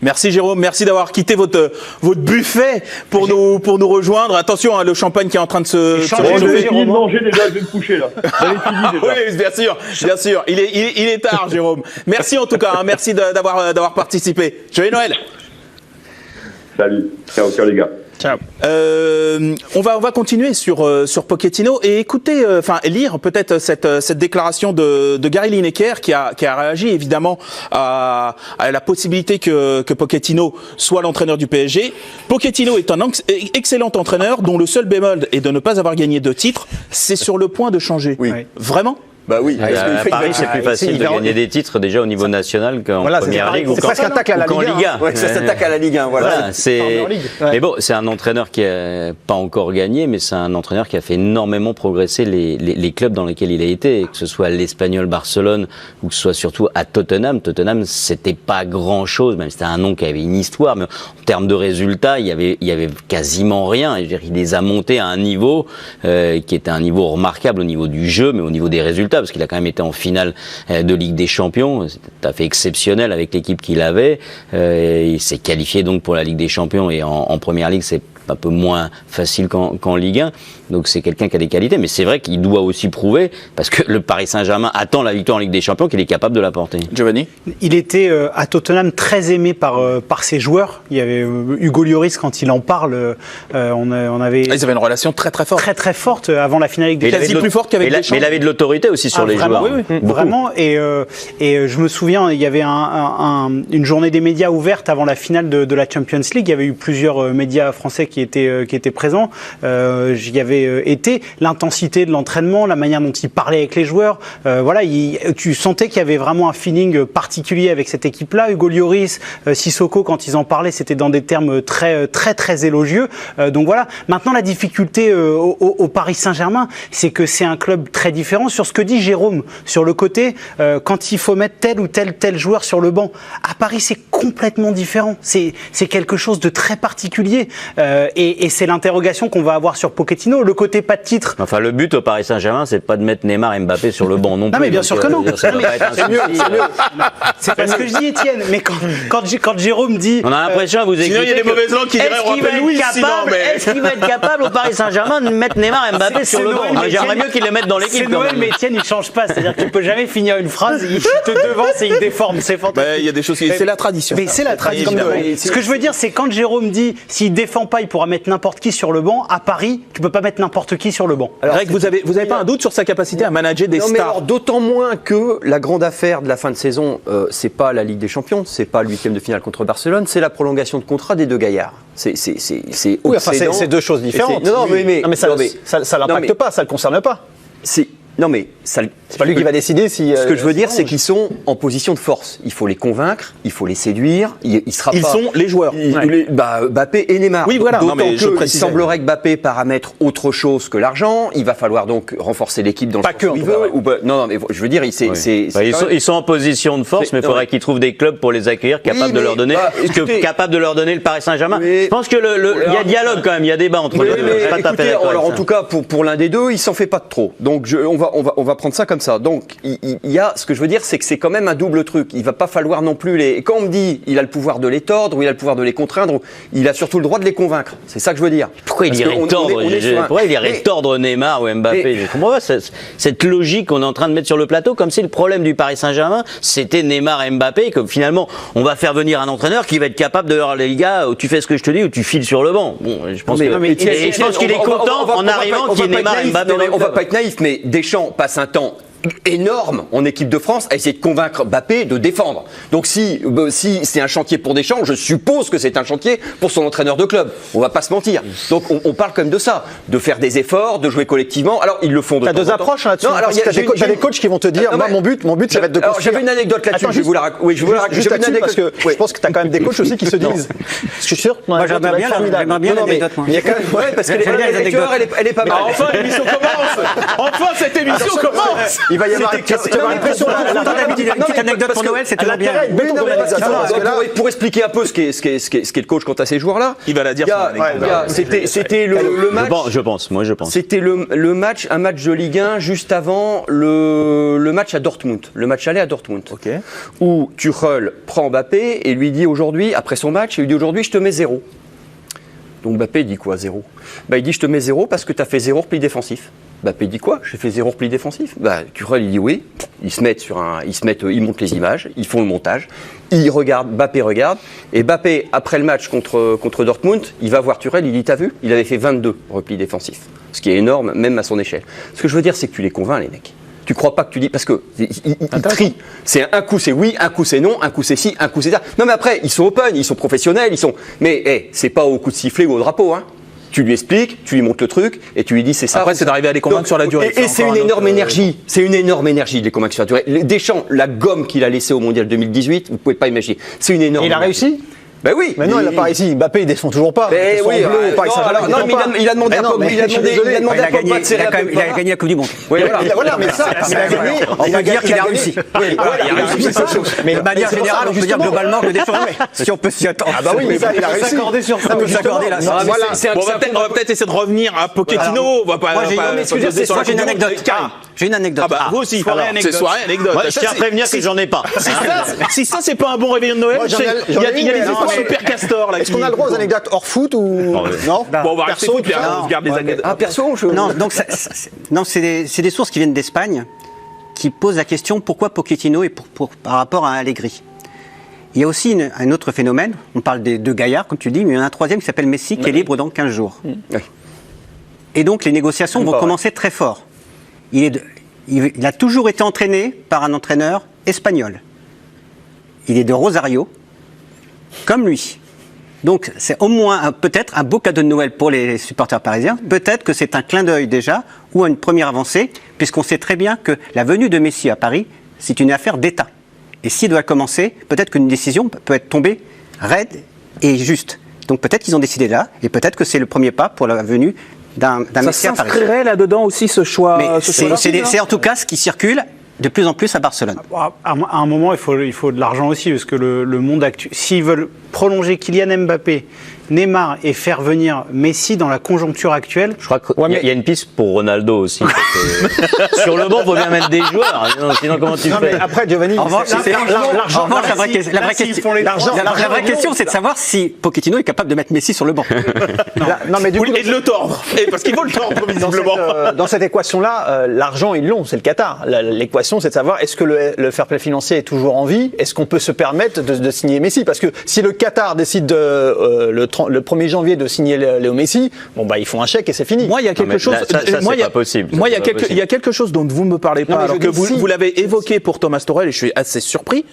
Merci Jérôme, merci d'avoir quitté votre buffet pour nous rejoindre. Attention, hein, le champagne qui est en train de se J'avais fini de manger déjà, je vais me coucher là. J'avais fini déjà. Oui, bien sûr. Il est tard, Jérôme. Merci en tout cas, hein, merci d'avoir participé. Joyeux Noël. Salut, ciao les gars. Ciao. On va continuer sur Pochettino et écouter, lire peut-être cette déclaration de Gary Lineker qui a réagi évidemment à la possibilité que Pochettino soit l'entraîneur du PSG. Pochettino est un excellent entraîneur dont le seul bémol est de ne pas avoir gagné de titre. C'est sur le point de changer. Oui. Vraiment? Bah oui. À Paris, c'est plus facile de gagner des titres déjà au niveau national qu'en Première Ligue ou presque un tacle à la Liga. Ouais, ça s'attaque à la Ligue 1. Voilà. Mais bon, c'est un entraîneur qui n'a pas encore gagné, mais c'est un entraîneur qui a fait énormément progresser les clubs dans lesquels il a été, que ce soit l'Espagnol Barcelone ou que ce soit surtout à Tottenham. Tottenham, c'était pas grand-chose, même si c'était un nom qui avait une histoire, mais en termes de résultats, il y avait quasiment rien. Il les a montés à un niveau qui était un niveau remarquable au niveau du jeu, mais au niveau des résultats, parce qu'il a quand même été en finale de Ligue des Champions. C'était tout à fait exceptionnel avec l'équipe qu'il avait. Il s'est qualifié donc pour la Ligue des Champions et en Première Ligue, c'est un peu moins facile qu'en Ligue 1. Donc c'est quelqu'un qui a des qualités, mais c'est vrai qu'il doit aussi prouver, parce que le Paris Saint-Germain attend la victoire en Ligue des Champions, qu'il est capable de la porter. Giovanni ? Il était à Tottenham très aimé par ses joueurs. Il y avait Hugo Lloris, quand il en parle, on avait... Ils avaient une relation très très forte. Très très forte avant la finale Ligue des Champions. Quasi plus forte qu'avec Deschamps. Mais il avait de l'autorité aussi sur les vraiment, joueurs. Oui, vraiment. Et je me souviens, il y avait une journée des médias ouverte avant la finale de la Champions League. Il y avait eu plusieurs médias français qui étaient présents. J'y avais été. L'intensité de l'entraînement, la manière dont il parlait avec les joueurs. Voilà, tu sentais qu'il y avait vraiment un feeling particulier avec cette équipe-là. Hugo Lloris, Sissoko, quand ils en parlaient, c'était dans des termes très très très élogieux. Donc voilà. Maintenant, la difficulté au Paris Saint-Germain, c'est que c'est un club très différent. Sur ce que dit Jérôme, sur le côté, quand il faut mettre tel ou tel joueur sur le banc, à Paris, c'est complètement différent. C'est quelque chose de très particulier. Et c'est l'interrogation qu'on va avoir sur Pochettino. Le côté pas de titre. Enfin, le but au Paris Saint-Germain, c'est pas de mettre Neymar et Mbappé sur le banc non plus. Non, mais bien sûr que non. C'est mieux. C'est pas ce que je dis, Étienne. Mais quand Jérôme dit. On a l'impression à vous écouter. Sinon, il y a des mauvaises langues qui diraient on rappelle Louis. Est-ce qu'il va être capable au Paris Saint-Germain de mettre Neymar et Mbappé sur le banc? J'aimerais mieux qu'il les mette dans l'équipe. C'est Noël, mais Étienne, il change pas. C'est-à-dire que tu peux jamais finir une phrase, il te devance et il déforme. C'est fantastique. Il y a des choses. C'est la tradition. Mais c'est la tradition. Ce que je veux dire, c'est quand Jérôme dit s'il défend pas, il pourra mettre n'importe qui sur le banc. À Paris, tu peux pas mettre n'importe qui sur le banc. Greg, vous avez pas un doute sur sa capacité à manager des stars? Mais alors, d'autant moins que la grande affaire de la fin de saison, c'est pas la Ligue des Champions, c'est pas le 8e de finale contre Barcelone, c'est la prolongation de contrat des deux gaillards. C'est oui, enfin, c'est deux choses différentes. Non, mais ça l'impacte pas, ça le concerne pas. Non, mais c'est pas lui qui va décider si. Ce que je veux dire, c'est qu'ils sont en position de force. Il faut les convaincre, il faut les séduire. Ils sont les joueurs. Mbappé et Neymar. Oui, voilà. D'autant qu'il semblerait que Mbappé paramètre autre chose que l'argent. Il va falloir donc renforcer l'équipe dans le sens où il veut. Non, mais je veux dire, ils sont en position de force, mais il faudrait qu'ils trouvent des clubs pour les accueillir, capables de leur donner, capable de leur donner le Paris Saint-Germain. Je pense que il y a dialogue quand même, il y a débat entre les deux. Alors en tout cas, pour l'un des deux, il s'en fait pas de trop. Donc on va prendre ça comme ça. Donc, il y a, ce que je veux dire, c'est que c'est quand même un double truc. Il va pas falloir non plus et quand on me dit, il a le pouvoir de les tordre, ou il a le pouvoir de les contraindre, il a surtout le droit de les convaincre. C'est ça que je veux dire. Pourquoi il irait tordre Neymar ou Mbappé? Je comprends pas cette logique qu'on est en train de mettre sur le plateau, comme si le problème du Paris Saint-Germain, c'était Neymar et Mbappé, que finalement, on va faire venir un entraîneur qui va être capable de leur dire, les gars, tu fais ce que je te dis ou tu files sur le banc. Bon, je pense qu'il est content en arrivant qu'il y ait Neymar et Mbappé. On va pas être naïf, mais Deschamps passe un temps énorme en équipe de France à essayer de convaincre Mbappé de défendre. Donc si c'est un chantier pour Deschamps, je suppose que c'est un chantier pour son entraîneur de club. On va pas se mentir. Donc on parle quand même de ça, de faire des efforts, de jouer collectivement. Alors ils le font de temps en temps. T'as deux approches là-dessus. Alors t'as des coachs qui vont te dire, moi mon but ça va être de construire. J'avais une anecdote là-dessus. Je vais vous la raconter. Oui, je vous la raconter. Juste là-dessus parce que je pense que t'as quand même des coachs aussi qui se disent. Je suis sûr. Moi j'aimerais bien l'anecdote. Il y a quand même parce que elle est pas mal. Enfin l'émission commence. Enfin cette émission commence. Il va y avoir une petite anecdote pour Noël, c'est toujours bien. Pour expliquer un peu ce qu'est le coach quant à ces joueurs-là, il va la dire. C'était le match. Je pense. C'était le match, un match de Ligue 1 juste avant le match à Dortmund, le match aller à Dortmund, où Tuchel prend Mbappé et lui dit aujourd'hui, après son match, il lui dit aujourd'hui je te mets 0. Donc Mbappé dit quoi 0 ? Il dit je te mets 0 parce que tu as fait 0 repli défensif. Mbappé dit quoi ? J'ai fait 0 repli défensif. Tuchel il dit oui. Ils montent les images, ils font le montage. Ils regardent, Mbappé regarde. Et Mbappé, après le match contre Dortmund, il va voir Tuchel, il dit t'as vu ? Il avait fait 22 replis défensifs. Ce qui est énorme, même à son échelle. Ce que je veux dire, c'est que tu les convaincs, les mecs. Tu crois pas que tu dis, parce que ils trient. C'est un coup c'est oui, un coup c'est non, un coup c'est ci, un coup c'est ça. Non mais après, ils sont open, ils sont professionnels, mais c'est pas au coup de sifflet ou au drapeau, hein. Tu lui expliques, tu lui montres le truc et tu lui dis c'est ça. Après, c'est d'arriver à les convaincre sur la durée. Et c'est une énorme énergie. C'est une énorme énergie de les convaincre sur la durée. Deschamps, la gomme qu'il a laissée au Mondial 2018, vous pouvez pas imaginer. C'est une énorme. Et il a réussi ? Ben oui. Mais non, il n'a pas réussi. Mbappé, il défend toujours pas. Mais oui, il a demandé à Pogba. Il a gagné la Coupe du Monde. Voilà, mais ça, on peut dire qu'il a réussi. Il a réussi, c'est chose. Mais de manière générale, on peut dire globalement que le défend. Si on peut s'y attendre. Ah bah oui, mais ça, il a réussi. S'accorder sur ça. On peut s'accorder là. On va peut-être essayer de revenir à Pochettino. On va pas. Moi j'ai une anecdote. J'ai une anecdote. Ah bah vous aussi. C'est soirée anecdote. Moi, je tiens à prévenir que j'en ai pas. Si ça c'est pas un bon réveillon de Noël, il y a des histoires super castor là. Est-ce qu'on a le droit aux anecdotes hors foot ou non? Bon, on va rester foot, on garde les anecdotes. Ah, perso, Non, donc c'est des sources qui viennent d'Espagne qui posent la question pourquoi Pochettino et par rapport à Allegri. Il y a aussi un autre phénomène, on parle des deux gaillards, comme tu dis, mais il y en a un troisième qui s'appelle Messi, qui est libre dans 15 jours. Oui. Et donc les négociations vont commencer très fort. Il a toujours été entraîné par un entraîneur espagnol. Il est de Rosario, comme lui. Donc c'est au moins peut-être un beau cadeau de Noël pour les supporters parisiens. Peut-être que c'est un clin d'œil déjà, ou une première avancée, puisqu'on sait très bien que la venue de Messi à Paris, c'est une affaire d'État. Et s'il doit commencer, peut-être qu'une décision peut être tombée raide et juste. Donc peut-être qu'ils ont décidé là, et peut-être que c'est le premier pas pour la venue d'un Messi à Paris. Ça s'inscrirait là-dedans aussi ce choix. Mais c'est en tout cas ce qui circule de plus en plus à Barcelone. À un moment, il faut de l'argent aussi, parce que le monde actuel, s'ils veulent prolonger Kylian Mbappé, Neymar et faire venir Messi dans la conjoncture actuelle. Je crois qu'il y a une piste pour Ronaldo aussi. Sur le banc, il faut bien mettre des joueurs. Sinon, comment tu fais? Après, Giovanni, l'argent. La vraie question, c'est de savoir si Pochettino est capable de mettre Messi sur le banc. Non, mais du coup, et de le tordre. Parce qu'il faut le tordre, visiblement. Dans cette équation-là, l'argent, ils l'ont, c'est le Qatar. L'équation, c'est de savoir est-ce que le fair play financier est toujours en vie? Est-ce qu'on peut se permettre de signer Messi? Parce que si le Qatar décide le 1er janvier de signer Léo Messi, bon bah ils font un chèque et c'est fini. Moi il y a quelque chose. Moi il y a pas possible. Moi il y a quelque chose dont vous ne me parlez pas, alors que vous l'avez évoqué pour Thomas Tuchel et je suis assez surpris.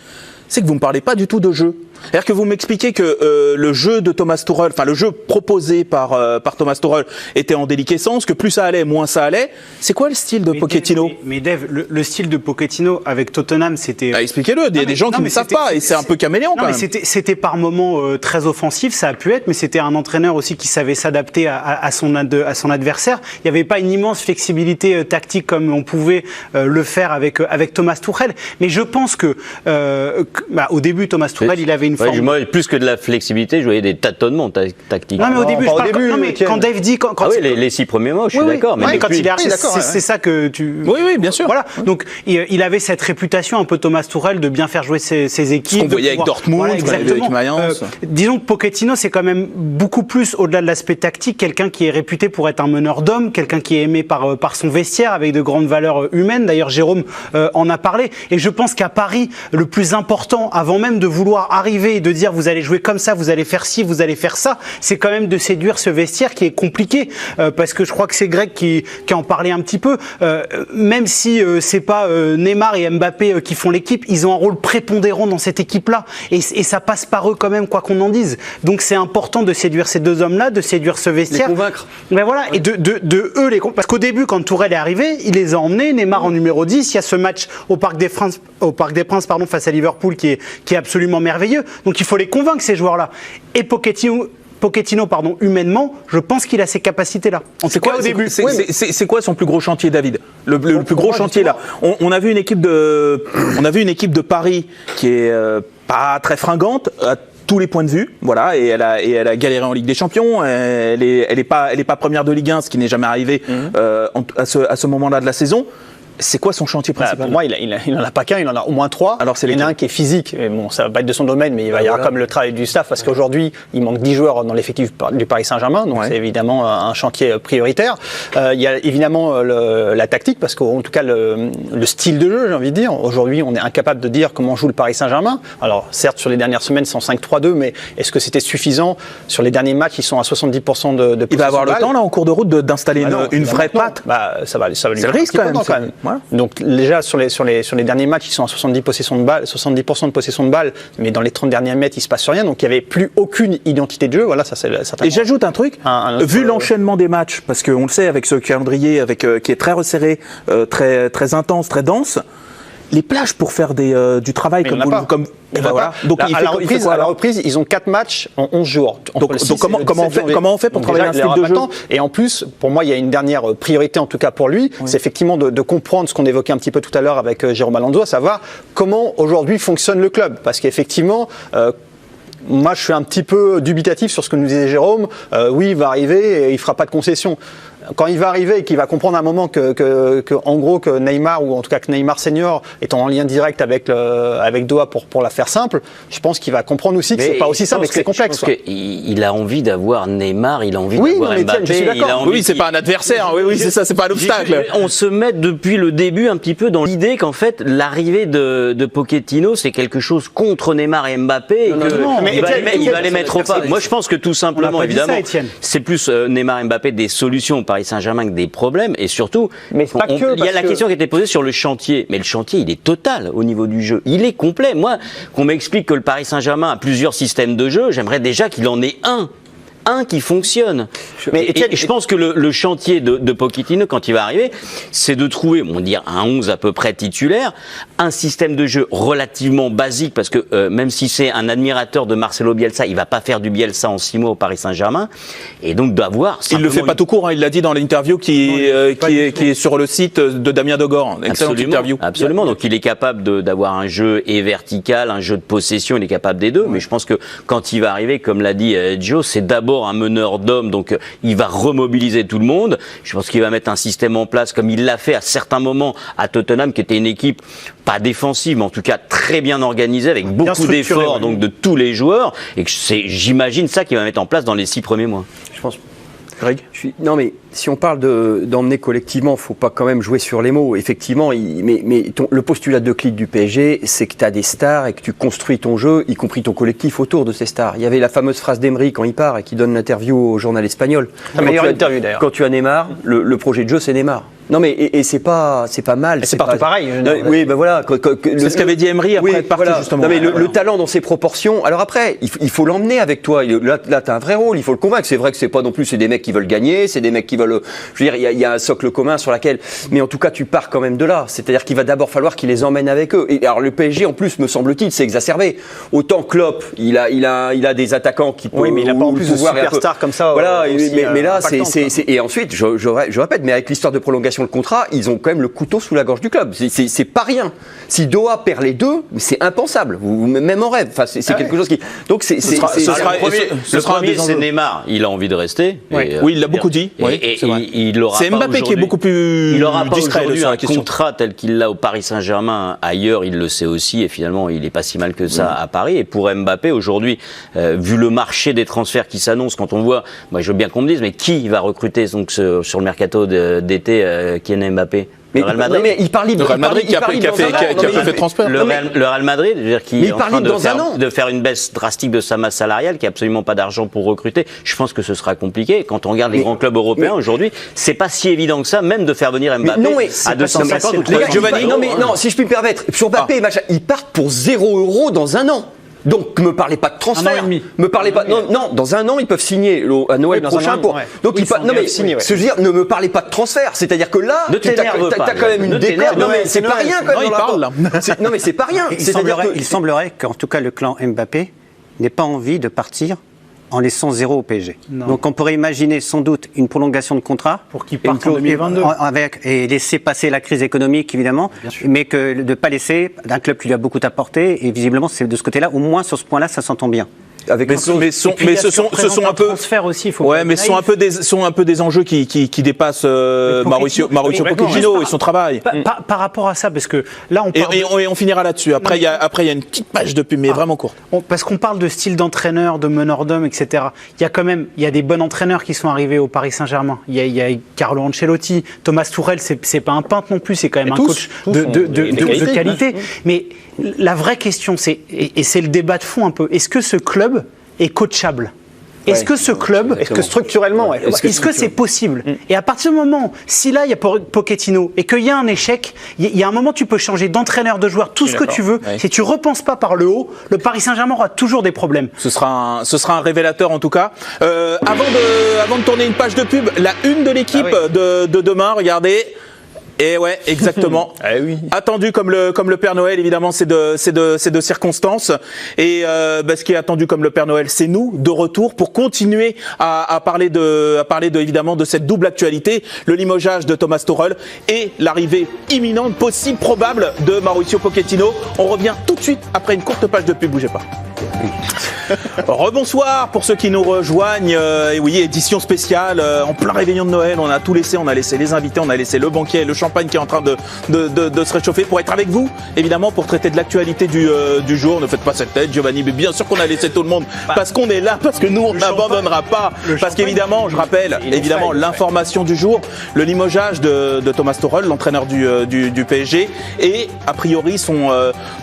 C'est que vous ne me parlez pas du tout de jeu. C'est-à-dire que vous m'expliquez que le jeu de Thomas Tuchel, enfin le jeu proposé par Thomas Tuchel était en déliquescence, que plus ça allait, moins ça allait. C'est quoi le style de Pochettino? Mais Dave, le style de Pochettino avec Tottenham, c'était... expliquez-le, des gens qui ne savent pas, et c'est un peu caméléon quand même. C'était par moments très offensif, ça a pu être, mais c'était un entraîneur aussi qui savait s'adapter à son adversaire. Il n'y avait pas une immense flexibilité tactique comme on pouvait le faire avec Thomas Tuchel. Mais je pense que au début, Thomas Tuchel, il avait une forme... Moi, plus que de la flexibilité, je voyais des tâtonnements tactiques. Non, mais au début, quand Dave dit... les 6 premiers mois, je suis d'accord. Mais quand il est arrivé, c'est ça que tu... Oui, bien sûr. Voilà. Donc, il avait cette réputation, un peu Thomas Tuchel, de bien faire jouer ses équipes. Ce qu'on voyait avec Dortmund, avec Mayence. Disons que Pochettino, c'est quand même beaucoup plus, au-delà de l'aspect tactique, quelqu'un qui est réputé pour être un meneur d'hommes, quelqu'un qui est aimé par son vestiaire, avec de grandes valeurs humaines. D'ailleurs, Jérôme en a parlé. Et je pense qu'à Paris, le plus important, avant même de vouloir arriver et de dire vous allez jouer comme ça, vous allez faire ci, vous allez faire ça, c'est quand même de séduire ce vestiaire qui est compliqué, parce que je crois que c'est Greg qui en parlait un petit peu, même si c'est pas Neymar et Mbappé qui font l'équipe, ils ont un rôle prépondérant dans cette équipe-là, et ça passe par eux quand même, quoi qu'on en dise. Donc c'est important de séduire ces deux hommes-là, de séduire ce vestiaire. Les convaincre. Mais voilà, et de eux les convaincre. Parce qu'au début, quand Tourelle est arrivé, il les a emmenés, Neymar en numéro 10, il y a ce match au Parc des Princes, face à Liverpool qui est absolument merveilleux. Donc il faut les convaincre, ces joueurs-là. Et Pochettino, humainement, je pense qu'il a ces capacités-là. C'est quoi au début? C'est quoi son plus gros chantier, David? Le plus gros chantier là. On a vu une équipe de Paris qui est pas très fringante. Tous les points de vue, voilà, et elle a galéré en Ligue des Champions. Elle est pas première de Ligue 1, ce qui n'est jamais arrivé à ce moment-là de la saison. C'est quoi son chantier principal? Pour moi, il n'en a pas qu'un, il en a au moins 3. Alors, il y en a un qui est physique. Et bon, ça va pas être de son domaine, mais il va y avoir comme le travail du staff, parce qu'aujourd'hui, il manque 10 joueurs dans l'effectif du Paris Saint-Germain, donc c'est évidemment un chantier prioritaire. Il y a évidemment la tactique, parce qu'en tout cas, le style de jeu, j'ai envie de dire. Aujourd'hui, on est incapable de dire comment joue le Paris Saint-Germain. Alors, certes, sur les dernières semaines, c'est en 5-3-2, mais est-ce que c'était suffisant? Sur les derniers matchs, ils sont à 70% de possession. Il va avoir le temps, là, en cours de route, d'installer une vraie patte. Ça va lui c'est le risque, quand même. Voilà. Donc, déjà, sur les derniers matchs, ils sont à 70% de possession de balle, mais dans les 30 derniers mètres, il se passe rien. Donc, il n'y avait plus aucune identité de jeu. Voilà, ça, c'est certainement. Et j'ajoute un truc. Vu l'enchaînement des matchs, parce qu'on le sait, avec ce calendrier, qui est très resserré, très intense, très dense, les plages pour faire du travail comme voilà. Donc à la reprise, ils ont 4 matchs en 11 jours. Donc comment on fait pour travailler un style de jeu? Et en plus, pour moi, il y a une dernière priorité, en tout cas pour lui, c'est effectivement de comprendre ce qu'on évoquait un petit peu tout à l'heure avec Jérôme Alonso, à savoir comment aujourd'hui fonctionne le club. Parce qu'effectivement, moi, je suis un petit peu dubitatif sur ce que nous disait Jérôme. Oui, il va arriver et il fera pas de concessions. quand il va arriver et qu'il va comprendre à un moment en gros que Neymar, ou en tout cas que Neymar senior est en lien direct avec Doha pour la faire simple, je pense qu'il va comprendre aussi que c'est pas aussi simple et que c'est complexe. Je pense qu'il a envie d'avoir Neymar, il a envie d'avoir Mbappé. Oui, c'est pas un adversaire, oui, c'est ça, c'est pas un obstacle. On se met depuis le début un petit peu dans l'idée qu'en fait, l'arrivée de Pochettino, c'est quelque chose contre Neymar et Mbappé, et qu'il va les mettre au pas. Moi, je pense que tout simplement, évidemment, c'est plus Neymar et Mbappé des solutions au Paris Saint-Germain que des problèmes, et surtout, il y a la question qui était posée sur le chantier, mais le chantier, il est total au niveau du jeu, il est complet. Moi, qu'on m'explique que le Paris Saint-Germain a plusieurs systèmes de jeu, j'aimerais déjà qu'il en ait un qui fonctionne. Mais je pense que le chantier de Pochettino, quand il va arriver, c'est de trouver, on va dire, un 11 à peu près titulaire, un système de jeu relativement basique, parce que même si c'est un admirateur de Marcelo Bielsa, il va pas faire du Bielsa en 6 mois au Paris Saint-Germain, et donc d'avoir... Il le fait pas tout court, hein, il l'a dit dans l'interview qui est sur le site de Damien Degor. Excellente interview. Absolument, donc il est capable d'avoir un jeu vertical, un jeu de possession, il est capable des deux, mais je pense que quand il va arriver, comme l'a dit Joe, c'est d'abord un meneur d'hommes, donc il va remobiliser tout le monde. Je pense qu'il va mettre un système en place comme il l'a fait à certains moments à Tottenham, qui était une équipe pas défensive, mais en tout cas très bien organisée, avec beaucoup d'efforts donc de tous les joueurs, et que c'est, j'imagine, ça qu'il va mettre en place dans les 6 premiers mois. Je pense. Greg ? Non, mais si on parle d'emmener collectivement, il ne faut pas quand même jouer sur les mots. Effectivement, le postulat de Clit du PSG, c'est que tu as des stars et que tu construis ton jeu, y compris ton collectif, autour de ces stars. Il y avait la fameuse phrase d'Emery quand il part et qui donne l'interview au journal espagnol. Quand tu as Neymar, le projet de jeu, c'est Neymar. Non, mais c'est pas mal. C'est partout pareil. Oui, ben voilà. C'est ce qu'avait dit Emery après être parti, justement. Non, mais le talent dans ses proportions. Alors après, il faut l'emmener avec toi. Là, tu as un vrai rôle. Il faut le convaincre. C'est vrai que c'est pas non plus. C'est des mecs qui veulent gagner. C'est des mecs qui veulent. Je veux dire, il y a un socle commun sur laquelle. Mais en tout cas, tu pars quand même de là. C'est-à-dire qu'il va d'abord falloir qu'il les emmène avec eux. Et alors, le PSG, en plus, me semble-t-il, c'est exacerbé. Autant Klopp, il a des attaquants qui peuvent. Oui, mais il n'a pas en plus de superstars comme ça. Voilà. Mais là, et ensuite, je répète, mais avec l'histoire de prolongation le contrat, ils ont quand même le couteau sous la gorge du club. C'est pas rien. Si Doha perd les deux, c'est impensable. Même en rêve. Enfin, c'est quelque chose qui. Donc le premier, c'est Neymar. Il a envie de rester. Oui, il l'a beaucoup dit. C'est Mbappé qui est beaucoup plus. Il n'aura pas discret aujourd'hui un contrat tel qu'il l'a au Paris Saint-Germain. Ailleurs, il le sait aussi. Et finalement, il n'est pas si mal que ça à Paris. Et pour Mbappé, aujourd'hui, vu le marché des transferts qui s'annonce, quand on voit, moi, je veux bien qu'on me dise, mais qui va recruter donc sur le mercato d'été Kylian Mbappé? Le Real Madrid. Mais il parle libre. Le Real Madrid qui a fait transfert. Le Real Madrid, je veux dire, qui est en train de faire une baisse drastique de sa masse salariale, qui a absolument pas d'argent pour recruter. Je pense que ce sera compliqué. Quand on regarde les grands clubs européens aujourd'hui, c'est pas si évident que ça, même de faire venir Mbappé à 250 ou 300 Giovanni. Non, si je puis me permettre, sur Mbappé, ils partent pour 0 € dans un an. Donc, me parlez pas de transfert. Un an et demi. Me parlez pas. Non, dans un an, ils peuvent signer à Noël prochain pour. Donc, non, mais ce que je veux dire, ne me parlez pas de transfert. C'est-à-dire que là, t'as quand même une décote. Non, mais c'est pas rien quand même. Il parle là. Non, mais c'est pas rien. Il semblerait qu'en tout cas, le clan Mbappé n'ait pas envie de partir en laissant 0 au PSG. Non. Donc on pourrait imaginer sans doute une prolongation de contrat pour qu'il parte en 2022 et laisser passer la crise économique évidemment, mais que de ne pas laisser d'un club qui lui a beaucoup apporté, et visiblement c'est de ce côté-là, au moins sur ce point-là, ça s'entend bien. Mais ce sont un peu aussi, mais sont un peu des enjeux qui dépassent Mauricio Pochettino et son travail. Par rapport à ça, parce que là on parle et on finira là-dessus. Après il y a une petite page de pub, mais vraiment courte. Parce qu'on parle de style d'entraîneur, de meneur d'hommes, etc. Il y a des bons entraîneurs qui sont arrivés au Paris Saint-Germain. Il y a Carlo Ancelotti, Thomas Tuchel, c'est pas un peintre non plus, c'est quand même un coach de qualité. Mais la vraie question, et c'est le débat de fond un peu, est-ce que ce club est coachable ? Est-ce que ce club, est-ce que structurellement, est-ce que c'est possible ? Et à partir du moment, si là il y a Pochettino et qu'il y a un échec, il y a un moment tu peux changer d'entraîneur, de joueur, tout ce que tu veux. Si tu repenses pas par le haut, le Paris Saint-Germain aura toujours des problèmes. Ce sera un révélateur en tout cas. Avant de tourner une page de pub, la une de l'équipe de demain, regardez. Et ouais, exactement. Oui. Attendu comme le Père Noël, évidemment, c'est de circonstances. Et ce qui est attendu comme le Père Noël, c'est nous de retour pour continuer à parler évidemment de cette double actualité, le limogeage de Thomas Tuchel et l'arrivée imminente, possible, probable de Mauricio Pochettino. On revient tout de suite après une courte page de pub, bougez pas. Rebonsoir pour ceux qui nous rejoignent. Et oui, édition spéciale en plein réveillon de Noël. On a tout laissé, on a laissé les invités, on a laissé le banquet, le champagne qui est en train de se réchauffer pour être avec vous, évidemment, pour traiter de l'actualité du jour. Ne faites pas cette tête, Giovanni, mais bien sûr qu'on a laissé tout le monde parce qu'on est là, parce que nous on n'abandonnera pas, parce qu'évidemment, je rappelle, évidemment, l'information du jour, le limogeage de Thomas Tuchel, l'entraîneur du PSG, et a priori son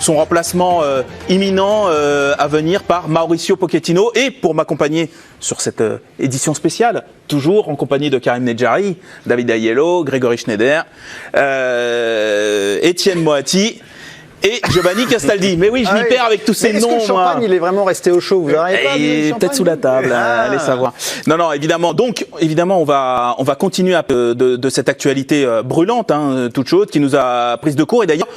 remplacement imminent à venir par Mauricio Pochettino. Et pour m'accompagner sur cette édition spéciale, toujours en compagnie de Karim Nedjari, David Aiello, Grégory Schneider, Étienne Moati et Giovanni Castaldi. Mais oui, je m'y perds avec tous ces noms. Est-ce que le champagne, il est vraiment resté au chaud? Vous n'arrivez pas à peut-être sous la table, allez savoir. Non, évidemment. Donc, évidemment, on va continuer de cette actualité brûlante, toute chaude, qui nous a prise de court. Et d'ailleurs,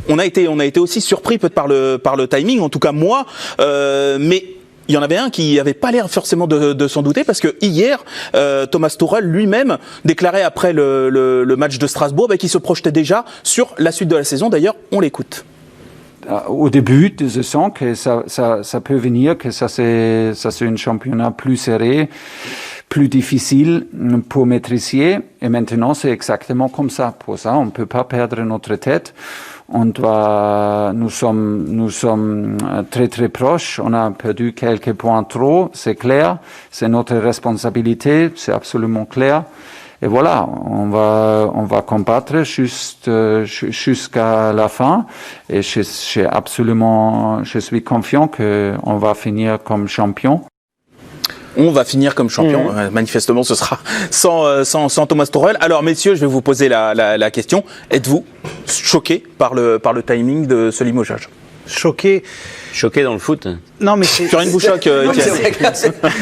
on a été aussi surpris peut-être par le timing, en tout cas moi, mais il y en avait un qui n'avait pas l'air forcément de s'en douter, parce que hier, Thomas Tuchel lui-même déclarait après le match de Strasbourg qu'il se projetait déjà sur la suite de la saison. D'ailleurs, on l'écoute. Au début de saison, que ça peut venir, que ça c'est un championnat plus serré, plus difficile pour maîtriser. Et maintenant, c'est exactement comme ça. Pour ça, on ne peut pas perdre notre tête. Nous sommes très très proches. On a perdu quelques points trop, c'est clair. C'est notre responsabilité, c'est absolument clair. Et voilà, on va combattre jusqu'à la fin. Et je suis confiant qu'on va finir comme champion. On va finir comme champion. Manifestement, ce sera sans Thomas Tuchel. Alors, messieurs, je vais vous poser la question. Êtes-vous choqués par le timing de ce limogeage? Choqué dans le foot? Non, mais sur une bouchoque.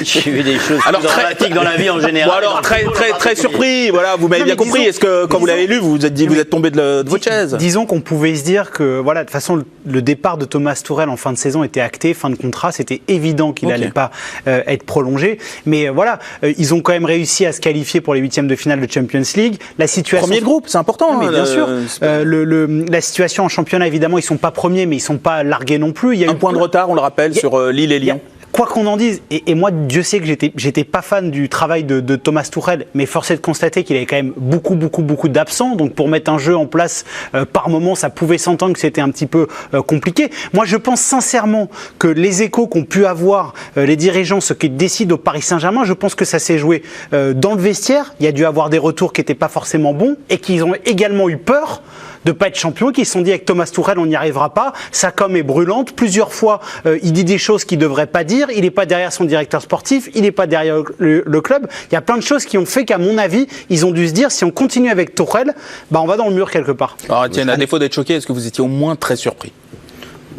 J'ai vu des choses dramatiques dans la vie en général. Bon, alors très surpris. Voilà, vous m'avez bien compris. Est-ce que quand vous l'avez lu, vous vous êtes dit, vous êtes tombé de votre chaise? Disons qu'on pouvait se dire que, voilà, de toute façon, le départ de Thomas Tuchel en fin de saison était acté, fin de contrat. C'était évident qu'il n'allait pas être prolongé. Mais voilà, ils ont quand même réussi à se qualifier pour les huitièmes de finale de Champions League. La situation. Premier de groupe, c'est important. Non, mais bien sûr. La situation en championnat, évidemment, ils sont pas premiers, mais ils sont pas largués non plus. Il y a un point de retard, on le rappelle, sur Lille et Lyon. Quoi qu'on en dise, et moi, Dieu sait que j'étais pas fan du travail de Thomas Tuchel, mais force est de constater qu'il avait quand même beaucoup d'absents. Donc pour mettre un jeu en place par moment, ça pouvait s'entendre que c'était un petit peu compliqué. Moi, je pense sincèrement que les échos qu'ont pu avoir les dirigeants, ceux qui décident au Paris Saint-Germain, je pense que ça s'est joué dans le vestiaire. Il y a dû avoir des retours qui n'étaient pas forcément bons et qu'ils ont également eu peur de pas être champion, qui se sont dit avec Thomas Tuchel on n'y arrivera pas, sa com est brûlante, plusieurs fois il dit des choses qu'il ne devrait pas dire, il n'est pas derrière son directeur sportif, il n'est pas derrière le club, il y a plein de choses qui ont fait qu'à mon avis ils ont dû se dire si on continue avec Tuchel, on va dans le mur quelque part. Alors Étienne, à défaut d'être choqué, est-ce que vous étiez au moins très surpris?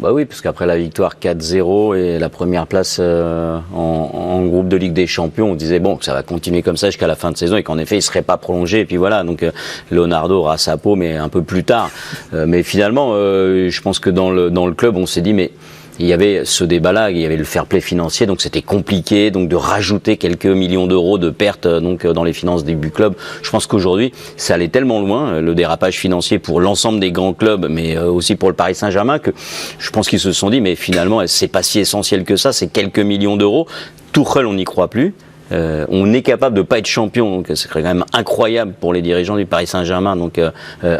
Bah oui, parce qu'après la victoire 4-0 et la première place en groupe de Ligue des Champions, on disait bon, que ça va continuer comme ça jusqu'à la fin de saison et qu'en effet, il serait pas prolongé. Et puis voilà, donc Leonardo aura sa peau, mais un peu plus tard. Mais finalement, je pense que dans le club, on s'est dit mais il y avait ce débat-là, il y avait le fair play financier, donc c'était compliqué, donc de rajouter quelques millions d'euros de pertes donc dans les finances du club. Je pense qu'aujourd'hui, ça allait tellement loin, le dérapage financier pour l'ensemble des grands clubs, mais aussi pour le Paris Saint-Germain, que je pense qu'ils se sont dit, mais finalement, c'est pas si essentiel que ça, c'est quelques millions d'euros. Tuchel, on n'y croit plus. On est capable de pas être champion, donc c'est quand même incroyable pour les dirigeants du Paris Saint-Germain, donc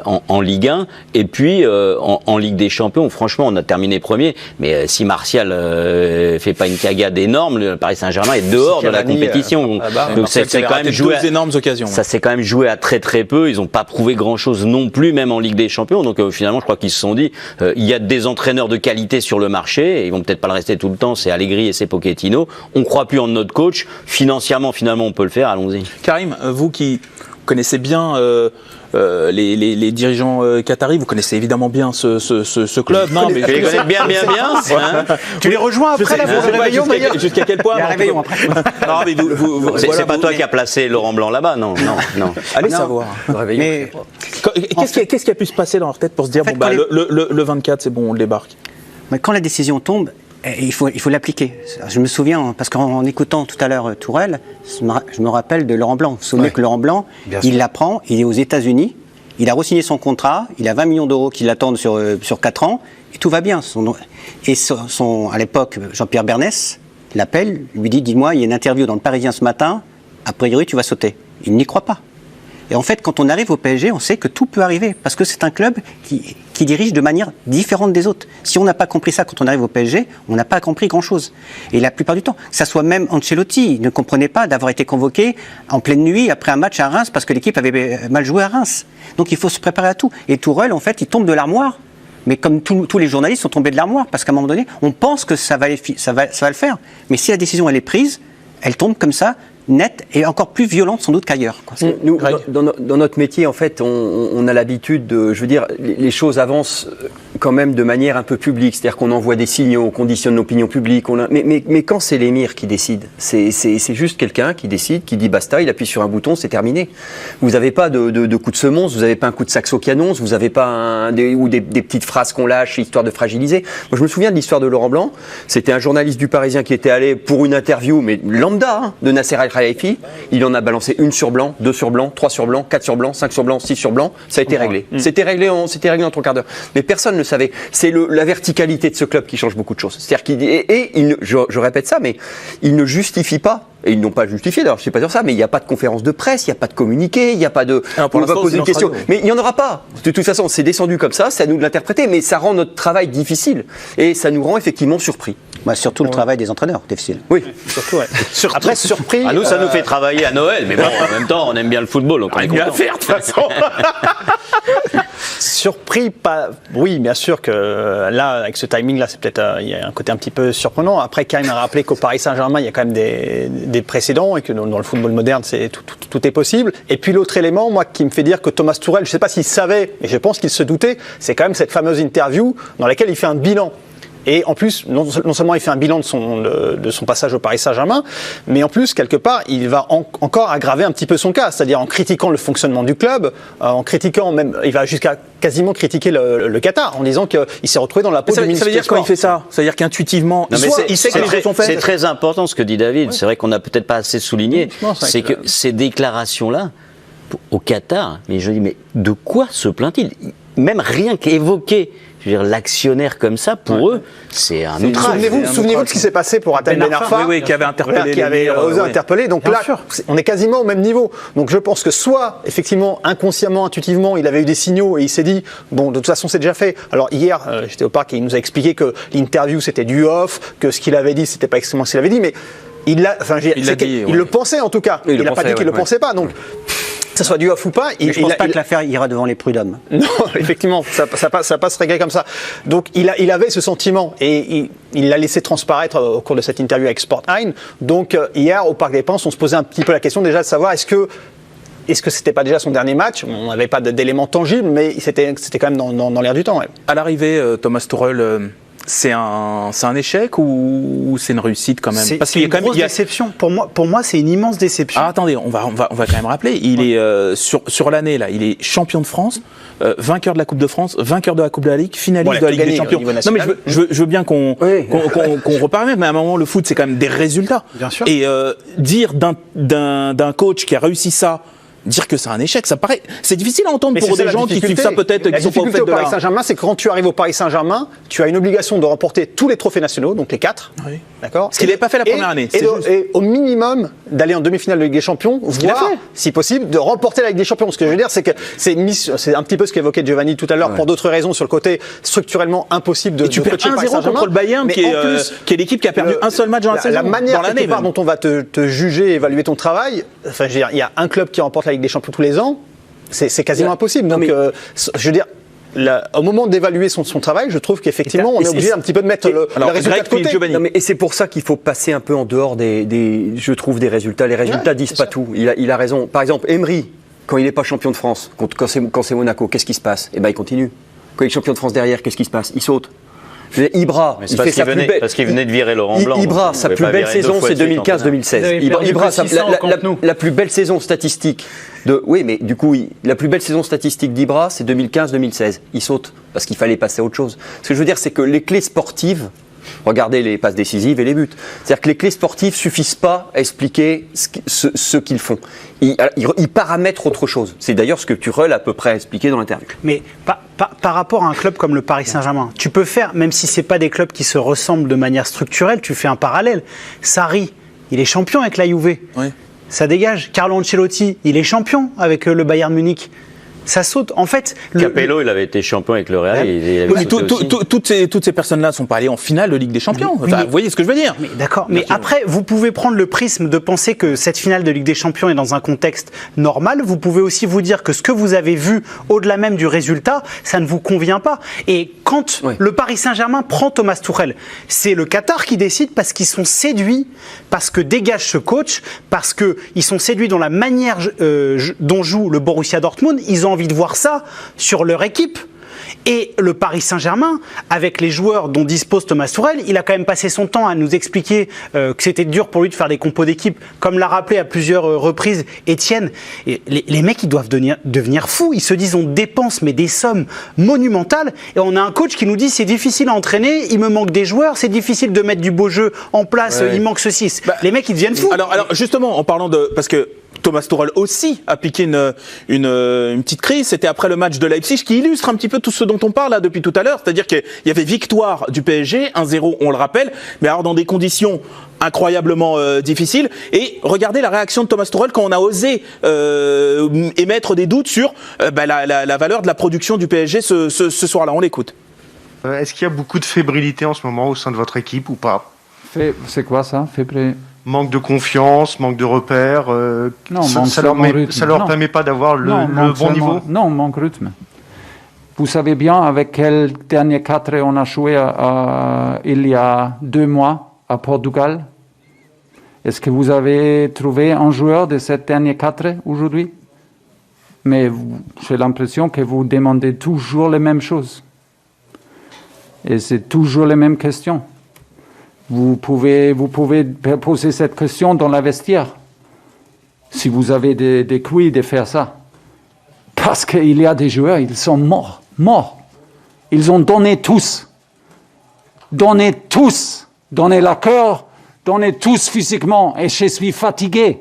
en Ligue 1, et puis en Ligue des Champions, franchement, on a terminé premier, mais si Martial fait pas une cagade énorme, le Paris Saint-Germain est dehors de la compétition. Donc c'est quand même joué deux énormes occasions. Ça s'est quand même joué à très peu. Ils ont pas prouvé grand-chose non plus, même en Ligue des Champions. Donc finalement, je crois qu'ils se sont dit, il y a des entraîneurs de qualité sur le marché, et ils vont peut-être pas le rester tout le temps. C'est Allegri et c'est Pochettino. On croit plus en notre coach. Financièrement, on peut le faire, allons-y. Karim, vous qui connaissez bien les dirigeants qataris, vous connaissez évidemment bien ce club. Non, mais je les connais bien. Tu les rejoins après la réveillon d'ailleurs. Jusqu'à quel point? Il y a un réveillon après. Non, mais c'est pas toi qui as placé Laurent Blanc là-bas, non. Allez savoir. Mais Qu'est-ce qui a pu se passer dans leur tête pour se dire, en fait, le 24, c'est bon, on le débarque? Mais quand la décision tombe, il faut l'appliquer. Je me souviens, parce qu'en écoutant tout à l'heure Tourelle, je me rappelle de Laurent Blanc. Vous vous souvenez que Laurent Blanc, il l'apprend, il est aux États-Unis, il a re-signé son contrat, il a 20 millions d'euros qui l'attendent sur 4 ans, et tout va bien. À l'époque, Jean-Pierre Bernès l'appelle, lui dit, dis-moi, il y a une interview dans le Parisien ce matin, a priori tu vas sauter. Il n'y croit pas. Et en fait, quand on arrive au PSG, on sait que tout peut arriver, parce que c'est un club qui dirige de manière différente des autres. Si on n'a pas compris ça quand on arrive au PSG, on n'a pas compris grand-chose. Et la plupart du temps, que ça soit même Ancelotti, il ne comprenait pas d'avoir été convoqué en pleine nuit après un match à Reims, parce que l'équipe avait mal joué à Reims. Donc il faut se préparer à tout. Et Tourelle, en fait, il tombe de l'armoire. Mais comme tous les journalistes sont tombés de l'armoire, parce qu'à un moment donné, on pense que ça va le faire. Mais si la décision elle est prise, elle tombe comme ça, nette et encore plus violente sans doute qu'ailleurs. Nous, dans notre métier, en fait, on a l'habitude de, je veux dire, les choses avancent quand même de manière un peu publique, c'est-à-dire qu'on envoie des signaux, on conditionne l'opinion publique, mais quand c'est l'émir qui décide, c'est juste quelqu'un qui décide, qui dit basta, il appuie sur un bouton, c'est terminé. Vous n'avez pas de coup de semonce, vous n'avez pas un coup de saxo qui annonce, vous n'avez pas des petites phrases qu'on lâche, histoire de fragiliser. Moi, je me souviens de l'histoire de Laurent Blanc, c'était un journaliste du Parisien qui était allé pour une interview, mais lambda, de Nasser Al-Khelaifi, il en a balancé 1 sur blanc, 2 sur blanc, 3 sur blanc, 4 sur blanc, 5 sur blanc, 6 sur blanc, ça a été réglé. C'était réglé en 3 quarts d'heure. Mais personne ne savait. C'est la verticalité de ce club qui change beaucoup de choses. C'est-à-dire je répète ça, mais il ne justifie pas. Et ils n'ont pas justifié, d'ailleurs je ne sais pas dire ça, mais il n'y a pas de conférence de presse, il n'y a pas de communiqué, il n'y a pas de... Alors on va poser une question. Mais il n'y en aura pas. De toute façon, c'est descendu comme ça, c'est à nous de l'interpréter, mais ça rend notre travail difficile. Et ça nous rend effectivement surpris. Surtout le travail des entraîneurs, difficile. Oui, surtout. Ouais. Après, surpris. À nous, ça nous fait travailler à Noël, mais bon, en même temps, on aime bien le football, donc on est content. Bien faire, de toute façon. Surpris, pas. Oui, bien sûr que là, avec ce timing-là, c'est peut-être il y a un côté un petit peu surprenant. Après, Karim a rappelé qu'au Paris Saint-Germain, il y a quand même des précédents et que dans le football moderne, tout est possible. Et puis l'autre élément, moi, qui me fait dire que Thomas Tuchel, je ne sais pas s'il savait, mais je pense qu'il se doutait, c'est quand même cette fameuse interview dans laquelle il fait un bilan. Et en plus, non seulement il fait un bilan de son passage au Paris Saint-Germain, mais en plus, quelque part, il va encore aggraver un petit peu son cas, c'est-à-dire en critiquant le fonctionnement du club, en critiquant même, il va jusqu'à quasiment critiquer le Qatar, en disant qu'il s'est retrouvé dans la peau du ministre. Ça veut dire quand il fait ça, ça veut dire qu'intuitivement, il sait que les choses sont faites. C'est très important ce que dit David, c'est vrai qu'on n'a peut-être pas assez souligné, c'est que ces déclarations-là, au Qatar, mais je dis, mais de quoi se plaint-il? Même rien qu'évoquer, je veux dire, l'actionnaire comme ça, pour eux, c'est un outrage. Souvenez-vous de ce qui s'est passé pour Atal Ben Arfa, qui avait interpellé. Qui avait osé interpeller. Donc là, on est quasiment au même niveau. Donc je pense que soit, effectivement, inconsciemment, intuitivement, il avait eu des signaux et il s'est dit, bon, de toute façon, c'est déjà fait. Alors hier, j'étais au parc et il nous a expliqué que l'interview, c'était du off, que ce qu'il avait dit, c'était pas exactement ce qu'il avait dit, mais il le pensait en tout cas. Il n'a pas dit qu'il le pensait pas. Donc, que ce soit du off ou pas, je ne pense pas que l'affaire ira devant les prud'hommes. Non, effectivement, ça passe régler comme ça. Donc il avait ce sentiment et il l'a laissé transparaître au cours de cette interview avec Sport1. Donc hier, au Parc des Princes, on se posait un petit peu la question déjà de savoir est-ce que c'était pas déjà son dernier match? On n'avait pas d'éléments tangibles, mais c'était quand même dans l'air du temps. Ouais. À l'arrivée, Thomas Tuchel, c'est un échec ou c'est une réussite quand même? Parce qu'il y a quand même une déception. Pour moi, c'est une immense déception. Ah, attendez, on va quand même rappeler. Il est sur l'année là, il est champion de France, vainqueur de la Coupe de France, vainqueur de la Coupe de la Ligue, finaliste de la Ligue des Champions. Non mais je veux bien qu'on reparle même. Mais à un moment, le foot, c'est quand même des résultats. Bien sûr. Et dire d'un coach qui a réussi ça. Dire que c'est un échec, ça paraît. C'est difficile à entendre pour des gens qui suivent ça peut-être. La difficulté au Paris Saint-Germain, c'est que quand tu arrives au Paris Saint-Germain, tu as une obligation de remporter tous les trophées nationaux, donc les 4. Oui. D'accord. Ce qu'il n'avait pas fait la première année. Et au minimum d'aller en demi-finale de Ligue des Champions, voire, si possible, de remporter la Ligue des Champions. Ce que je veux dire, c'est que c'est un petit peu ce qu'évoquait Giovanni tout à l'heure pour d'autres raisons sur le côté structurellement impossible de tu perds 1-0 contre le Bayern, qui est l'équipe qui a perdu un seul match dans la saison. La manière dont on va te juger, évaluer ton travail. Enfin, je veux dire, il y a un club qui remporte la Ligue des Champions tous les ans. C'est quasiment impossible. Donc, je veux dire, au moment d'évaluer son travail, je trouve qu'effectivement, on est obligé un petit peu de mettre le résultat de côté. Non, mais, et c'est pour ça qu'il faut passer un peu en dehors je trouve, des résultats. Les résultats disent pas tout. Il a raison. Par exemple, Emery, quand il n'est pas champion de France, quand c'est Monaco, qu'est-ce qui se passe? Eh ben, il continue. Quand il est champion de France derrière, qu'est-ce qui se passe? Il saute. Mais Ibra, il fait sa plus belle. Parce qu'il venait de virer Laurent Blanc. Ibra, sa plus belle saison, c'est 2015-2016. Ibra, la plus belle saison statistique oui, mais du coup, la plus belle saison statistique d'Ibra, c'est 2015-2016. Il saute parce qu'il fallait passer à autre chose. Ce que je veux dire, c'est que les clés sportives, regardez les passes décisives et les buts. C'est-à-dire que les clés sportives suffisent pas à expliquer ce qu'ils font. Ils paramètrent autre chose. C'est d'ailleurs ce que Tuchel a à peu près expliqué dans l'interview. Mais par rapport à un club comme le Paris Saint-Germain, tu peux faire, même si c'est pas des clubs qui se ressemblent de manière structurelle, tu fais un parallèle. Sarri, il est champion avec la Juve. Oui. Ça dégage. Carlo Ancelotti, il est champion avec le Bayern Munich. Ça saute. En fait, Capello, il avait été champion avec le Real. Toutes ces personnes-là ne sont pas allées en finale de Ligue des Champions. Vous voyez ce que je veux dire? D'accord. Mais après, vous pouvez prendre le prisme de penser que cette finale de Ligue des Champions est dans un contexte normal. Vous pouvez aussi vous dire que ce que vous avez vu, au-delà même du résultat, ça ne vous convient pas. Et quand le Paris Saint-Germain prend Thomas Tuchel, c'est le Qatar qui décide parce qu'ils sont séduits, parce que dégage ce coach, parce qu'ils sont séduits dans la manière dont joue le Borussia Dortmund. Ils ont envie de voir ça sur leur équipe. Et le Paris Saint-Germain, avec les joueurs dont dispose Thomas Tuchel, il a quand même passé son temps à nous expliquer que c'était dur pour lui de faire des compos d'équipe, comme l'a rappelé à plusieurs reprises Étienne. Et les mecs, ils doivent devenir fous. Ils se disent, on dépense mais des sommes monumentales. Et on a un coach qui nous dit, c'est difficile à entraîner, il me manque des joueurs, c'est difficile de mettre du beau jeu en place, il manque ceci. Les mecs, ils deviennent fous. Alors justement, en parlant de... Parce que Thomas Tuchel aussi a piqué une petite crise. C'était après le match de Leipzig qui illustre un petit peu tout ce dont on parle là depuis tout à l'heure. C'est-à-dire qu'il y avait victoire du PSG, 1-0, on le rappelle, mais alors dans des conditions incroyablement difficiles. Et regardez la réaction de Thomas Tuchel quand on a osé émettre des doutes sur la valeur de la production du PSG ce soir-là. On l'écoute. Est-ce qu'il y a beaucoup de fébrilité en ce moment au sein de votre équipe ou pas? C'est quoi ça, fébrilité? Manque de confiance, manque de repères. Non, ça leur permet pas d'avoir le bon niveau. Non, manque de rythme. Vous savez bien avec quel dernier 4 on a joué il y a 2 mois à Portugal. Est-ce que vous avez trouvé un joueur de cette dernière 4 aujourd'hui? Mais j'ai l'impression que vous demandez toujours les mêmes choses. Et c'est toujours les mêmes questions. Vous pouvez poser cette question dans la vestiaire, si vous avez des couilles de faire ça. Parce qu'il y a des joueurs, ils sont morts. Ils ont donné tous. Donné la cœur, donné tous physiquement. Et je suis fatigué.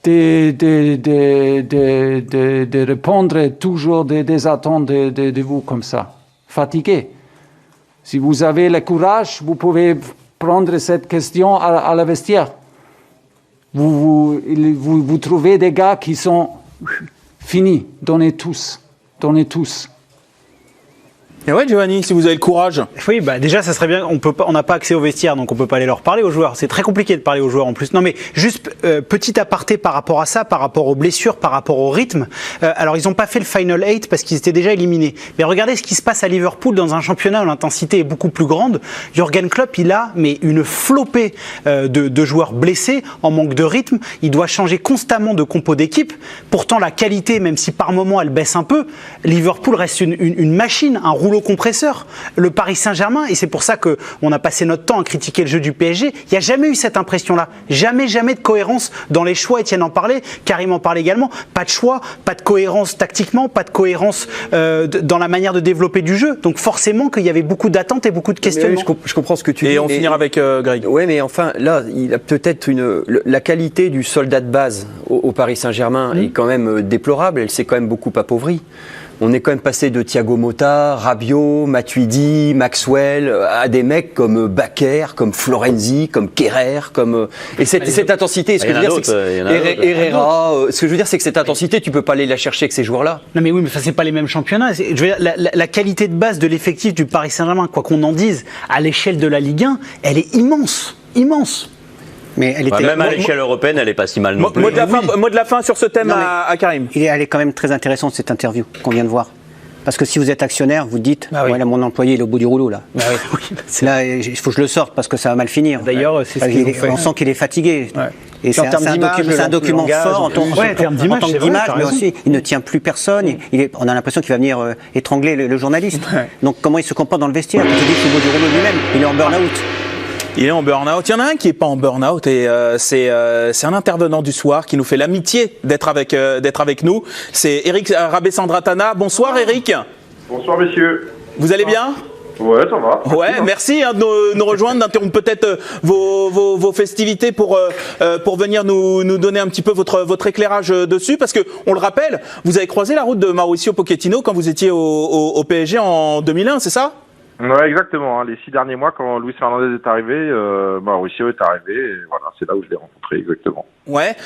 De répondre toujours des attentes de vous comme ça. Fatigué. Si vous avez le courage, vous pouvez prendre cette question à la vestiaire. Vous trouvez des gars qui sont finis. Donnez tous. Et ouais, Giovanni, si vous avez le courage. Oui, déjà, ça serait bien. On n'a pas accès aux vestiaires, donc on peut pas aller leur parler aux joueurs. C'est très compliqué de parler aux joueurs en plus. Non, mais juste petit aparté par rapport à ça, par rapport aux blessures, par rapport au rythme. Alors, ils n'ont pas fait le Final 8 parce qu'ils étaient déjà éliminés. Mais regardez ce qui se passe à Liverpool dans un championnat où l'intensité est beaucoup plus grande. Jürgen Klopp, il a une flopée de joueurs blessés en manque de rythme. Il doit changer constamment de compo d'équipe. Pourtant, la qualité, même si par moment elle baisse un peu, Liverpool reste une machine, un rouleau compresseur. Le Paris Saint-Germain, et c'est pour ça qu'on a passé notre temps à critiquer le jeu du PSG, il n'y a jamais eu cette impression-là. Jamais de cohérence dans les choix. Étienne en parlait, Karim en parlait également. Pas de choix, pas de cohérence tactiquement, pas de cohérence dans la manière de développer du jeu. Donc forcément qu'il y avait beaucoup d'attentes et beaucoup de questionnements. Je comprends ce que tu dis. Et on finira avec Greg. Oui, mais enfin, là, il a peut-être la qualité du soldat de base au Paris Saint-Germain est quand même déplorable. Elle s'est quand même beaucoup appauvrie. On est quand même passé de Thiago Motta, Rabiot, Matuidi, Maxwell, à des mecs comme Bakker, comme Florenzi, comme Kerrer, et cette intensité. Ce que je veux dire, c'est que Herrera. Ce que je veux dire, c'est que cette intensité, tu peux pas aller la chercher avec ces joueurs-là. Non, mais oui, mais ça c'est pas les mêmes championnats. Je veux dire, la qualité de base de l'effectif du Paris Saint-Germain, quoi qu'on en dise, à l'échelle de la Ligue 1, elle est immense. Mais même à l'échelle européenne, elle n'est pas si mal non plus. Mot de la fin sur ce thème à Karim. Elle est quand même très intéressante, cette interview qu'on vient de voir. Parce que si vous êtes actionnaire, vous dites, là, mon employé il est au bout du rouleau là. Là, il faut que je le sorte parce que ça va mal finir. D'ailleurs, c'est ce qu'ils ont fait. On sent qu'il est fatigué. Ouais. Et c'est un document fort en tant que d'image, mais aussi il ne tient plus personne. On a l'impression qu'il va venir étrangler le journaliste. Donc comment il se comporte dans le vestiaire? Il dit qu'il est au bout du rouleau lui-même. Il est en burn-out. Il est en burn-out. Il y en a un qui est pas en burn-out et c'est un intervenant du soir qui nous fait l'amitié d'être avec nous. C'est Eric Rabessandratana. Bonsoir Eric. Bonsoir messieurs. Vous allez bien? Ouais, ça va. Ouais, merci de nous rejoindre, d'interrompre peut-être vos festivités pour venir nous donner un petit peu votre éclairage dessus, parce que on le rappelle, vous avez croisé la route de Mauricio Pochettino quand vous étiez au PSG en 2001, c'est ça? Ouais, exactement. Les 6 derniers mois, quand Luis Fernandez est arrivé, Mauricio est arrivé, et voilà, c'est là où je l'ai rencontré, exactement. Ouais.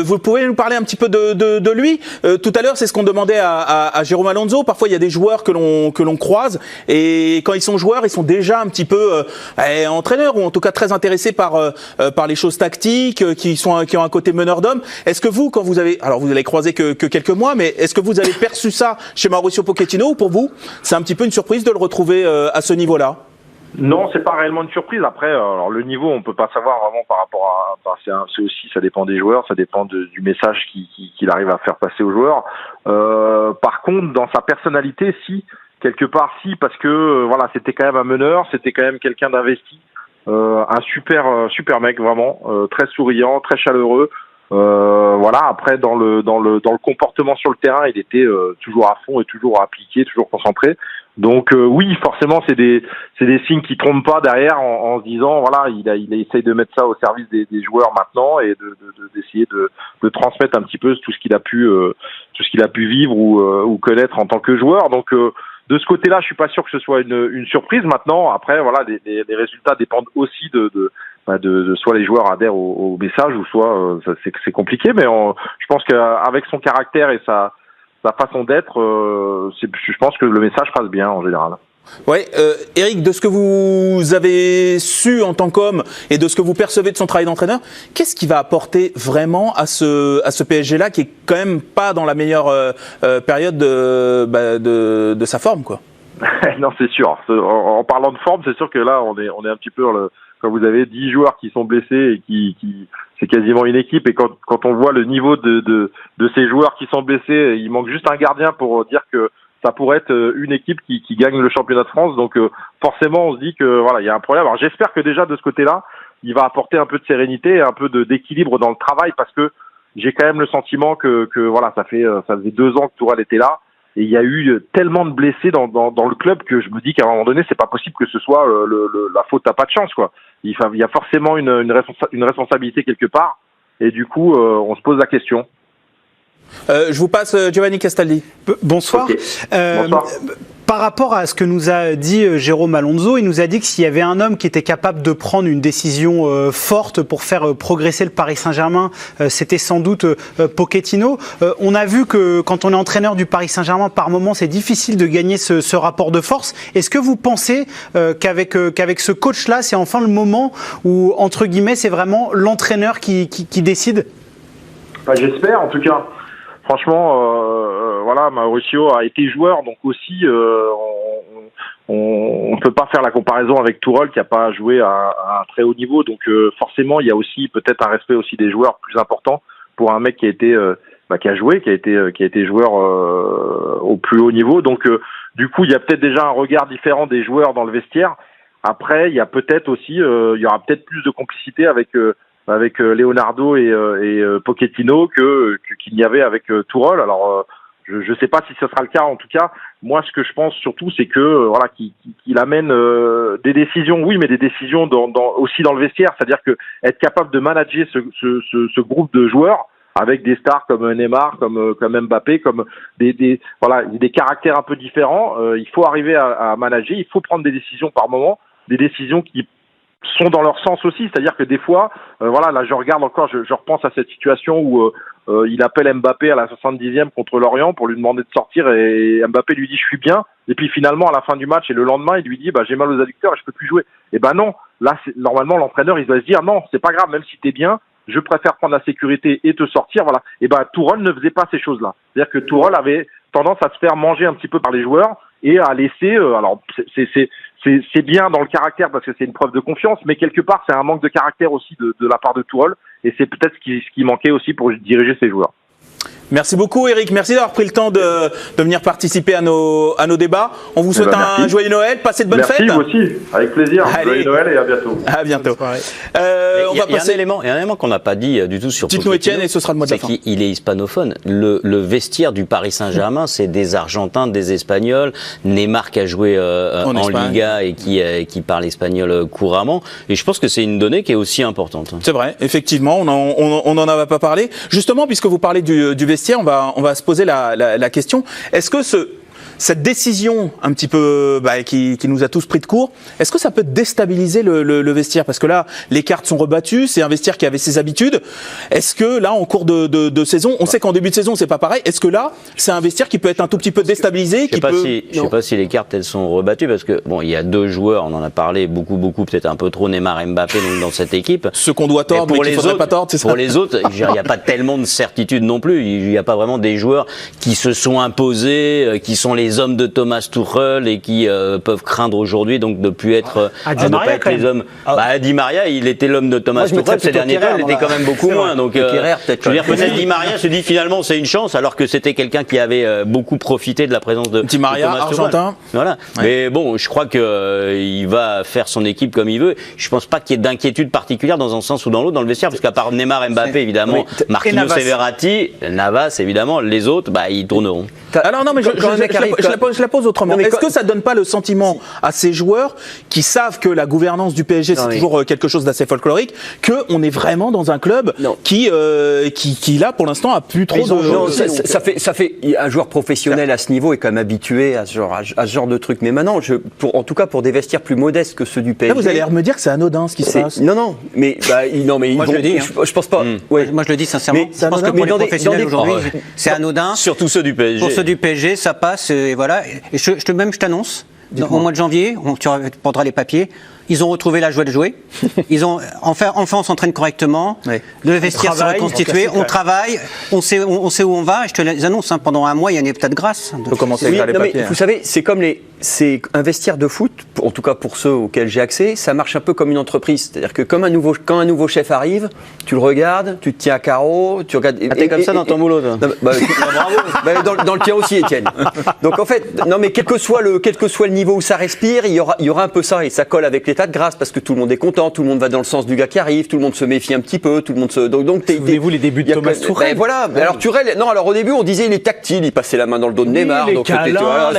Vous pouvez nous parler un petit peu de lui? Tout à l'heure, c'est ce qu'on demandait à Jérôme Alonso. Parfois, il y a des joueurs que l'on croise, et quand ils sont joueurs, ils sont déjà un petit peu entraîneurs, ou en tout cas très intéressés par les choses tactiques, qui ont un côté meneur d'homme. Est-ce que vous, quand vous avez croisé que quelques mois, mais est-ce que vous avez perçu ça chez Mauricio Pochettino, ou pour vous, c'est un petit peu une surprise de le retrouver à ce niveau-là? Non, c'est pas réellement une surprise. Après, alors le niveau, on peut pas savoir vraiment par rapport à. C'est aussi, ça dépend des joueurs, ça dépend du message qu'il arrive à faire passer aux joueurs. Par contre, dans sa personnalité, quelque part, parce que voilà, c'était quand même un meneur, c'était quand même quelqu'un d'investi, un super mec vraiment, très souriant, très chaleureux. Voilà. Après, dans le comportement sur le terrain, il était toujours à fond et toujours appliqué, toujours concentré. Donc oui, forcément, c'est des signes qui trompent pas derrière en se disant voilà, il essaye de mettre ça au service des joueurs maintenant et d'essayer de transmettre un petit peu tout ce qu'il a pu vivre ou connaître en tant que joueur. Donc de ce côté-là, je suis pas sûr que ce soit une surprise. Maintenant, après voilà, les résultats dépendent aussi de soit les joueurs adhèrent au message ou soit c'est compliqué. Mais je pense qu'avec son caractère et sa façon d'être, je pense que le message passe bien en général. Ouais, Eric, de ce que vous avez su en tant qu'homme et de ce que vous percevez de son travail d'entraîneur, qu'est-ce qui va apporter vraiment à ce PSG-là qui est quand même pas dans la meilleure période de sa forme, quoi? Non, c'est sûr. En parlant de forme, c'est sûr que là, on est un petit peu quand vous avez 10 joueurs qui sont blessés et qui c'est quasiment une équipe, et quand on voit le niveau de ces joueurs qui sont blessés, il manque juste un gardien pour dire que ça pourrait être une équipe qui gagne le championnat de France. Donc forcément, on se dit que voilà, il y a un problème. Alors j'espère que déjà de ce côté-là, il va apporter un peu de sérénité et un peu d'équilibre dans le travail, parce que j'ai quand même le sentiment que voilà, ça faisait 2 ans que Tourelle était là. Et il y a eu tellement de blessés dans le club que je me dis qu'à un moment donné, c'est pas possible que ce soit la faute à pas de chance, quoi. Il y a forcément une responsabilité quelque part, et du coup, on se pose la question. Je vous passe Giovanni Castaldi. Bonsoir. Okay. Bonsoir. Par rapport à ce que nous a dit Jérôme Alonso, il nous a dit que s'il y avait un homme qui était capable de prendre une décision forte pour faire progresser le Paris Saint-Germain, c'était sans doute Pochettino. On a vu que quand on est entraîneur du Paris Saint-Germain, par moment, c'est difficile de gagner ce rapport de force. Est-ce que vous pensez qu'avec ce coach-là, c'est enfin le moment où, entre guillemets, c'est vraiment l'entraîneur qui décide? J'espère, en tout cas. Franchement, voilà, Mauricio a été joueur, donc aussi on peut pas faire la comparaison avec Tourelle qui a pas joué à un très haut niveau. Donc forcément, il y a aussi peut-être un respect aussi des joueurs plus important pour un mec qui a été qui a joué, qui a été joueur au plus haut niveau. Donc du coup, il y a peut-être déjà un regard différent des joueurs dans le vestiaire. Après, il y a peut-être aussi, il y aura peut-être plus de complicité avec Leonardo et Pochettino qu'il y avait avec Tourelle. Alors je sais pas si ce sera le cas. En tout cas, moi ce que je pense surtout, c'est que voilà, qu'il amène des décisions, oui, mais des décisions aussi dans le vestiaire, c'est-à-dire que être capable de manager ce groupe de joueurs avec des stars comme Neymar, comme Mbappé, comme des caractères un peu différents. Il faut arriver à manager, il faut prendre des décisions par moment, des décisions qui sont dans leur sens aussi, c'est-à-dire que des fois, voilà, là je regarde encore, je repense à cette situation où il appelle Mbappé à la 70e contre Lorient pour lui demander de sortir, et Mbappé lui dit je suis bien, et puis finalement à la fin du match et le lendemain il lui dit j'ai mal aux adducteurs et je peux plus jouer. Et non, là normalement l'entraîneur il doit se dire non, c'est pas grave, même si t'es bien, je préfère prendre la sécurité et te sortir, voilà. Et Tourelle ne faisait pas ces choses-là, c'est-à-dire que Tourelle avait tendance à se faire manger un petit peu par les joueurs et à laisser. Alors c'est bien dans le caractère parce que c'est une preuve de confiance, mais quelque part c'est un manque de caractère aussi de la part de Tourelle et c'est peut-être ce qui manquait aussi pour diriger ces joueurs. Merci beaucoup Eric, merci d'avoir pris le temps de venir participer à nos débats. On vous souhaite un joyeux Noël, passez de bonnes fêtes. Merci, vous aussi, avec plaisir. Joyeux Noël et à bientôt. À bientôt. Il y a un élément qu'on n'a pas dit du tout sur Dites-nous Étienne et ce sera le mot de la fin. C'est qu'il est hispanophone. Le vestiaire du Paris Saint-Germain, c'est des Argentins, des Espagnols. Neymar qui a joué en Liga et qui parle espagnol couramment. Et je pense que c'est une donnée qui est aussi importante. C'est vrai, effectivement, on n'en avait pas parlé. Justement, puisque vous parlez du vestiaire, on va se poser la question. Est-ce que cette décision un petit peu qui nous a tous pris de court, est-ce que ça peut déstabiliser le vestiaire? Parce que là, les cartes sont rebattues, c'est un vestiaire qui avait ses habitudes. Est-ce que là, en cours de saison, on sait qu'en début de saison, c'est pas pareil. Est-ce que là, c'est un vestiaire qui peut être un tout petit peu déstabilisé? Je sais pas si les cartes, elles sont rebattues, parce que bon, il y a deux joueurs, on en a parlé beaucoup, peut-être un peu trop, Neymar et Mbappé dans cette équipe. Ceux qu'on doit tordre, mais qu'il faudrait pas tordre, c'est ça? Pour les autres, il n'y a pas tellement de certitude non plus. Il n'y a pas vraiment des joueurs qui se sont imposés, qui sont les hommes de Thomas Tuchel et qui peuvent craindre aujourd'hui donc de plus être de pas être les hommes. Di Maria, il était l'homme de Thomas Tuchel ces derniers temps, il était quand même beaucoup moins. Donc je veux dire, peut-être Di Maria se dit finalement c'est une chance alors que c'était quelqu'un qui avait beaucoup profité de la présence de Di Maria, Thomas argentin. Voilà. Ouais. Mais bon, je crois que il va faire son équipe comme il veut. Je pense pas qu'il y ait d'inquiétude particulière dans un sens ou dans l'autre dans le vestiaire, parce qu'à part Neymar et Mbappé évidemment, Marquinhos et Verratti, Navas évidemment, les autres ils tourneront. Alors non, mais je la pose autrement. Est-ce que ça donne pas le sentiment à ces joueurs qui savent que la gouvernance du PSG c'est toujours quelque chose d'assez folklorique, qu'on est vraiment dans un club qui là pour l'instant a plus trop de... Ça fait un joueur professionnel à ce niveau est quand même habitué à ce genre de truc. Mais maintenant, en tout cas pour des vestiaires plus modestes que ceux du PSG. Là, vous allez me dire que c'est anodin ce qui se passe. Non, mais moi je le dis. Je pense pas. Moi je le dis sincèrement. Je pense que pour les professionnels aujourd'hui, c'est anodin. Surtout ceux du PSG. Pour ceux du PSG, ça passe et voilà. Et je t'annonce, au mois de janvier, tu prendras les papiers, ils ont retrouvé la joie de jouer. Ils ont enfin on s'entraîne correctement. Le vestiaire s'est reconstitué. On travaille. On sait où on va. Et je te les annonce. Pendant un mois, il y a une état de grâce. Il faut commencer à écrire les papiers. Vous savez, c'est un vestiaire de foot. En tout cas pour ceux auxquels j'ai accès, ça marche un peu comme une entreprise. C'est-à-dire que quand un nouveau chef arrive, tu le regardes, tu te tiens à carreau, tu regardes. T'es comme ça dans ton boulot, toi. Bravo. Dans le tien aussi, Étienne. Donc en fait, mais quel que soit le niveau où ça respire, il y aura un peu ça et ça colle avec l'état de grâce parce que tout le monde est content, tout le monde va dans le sens du gars qui arrive, tout le monde se méfie un petit peu, tout le monde se. Donc souvenez-vous les débuts de Thomas Tuchel. Voilà. Alors Tuchel, alors au début on disait il est tactile, il passait la main dans le dos de Neymar, les câlins,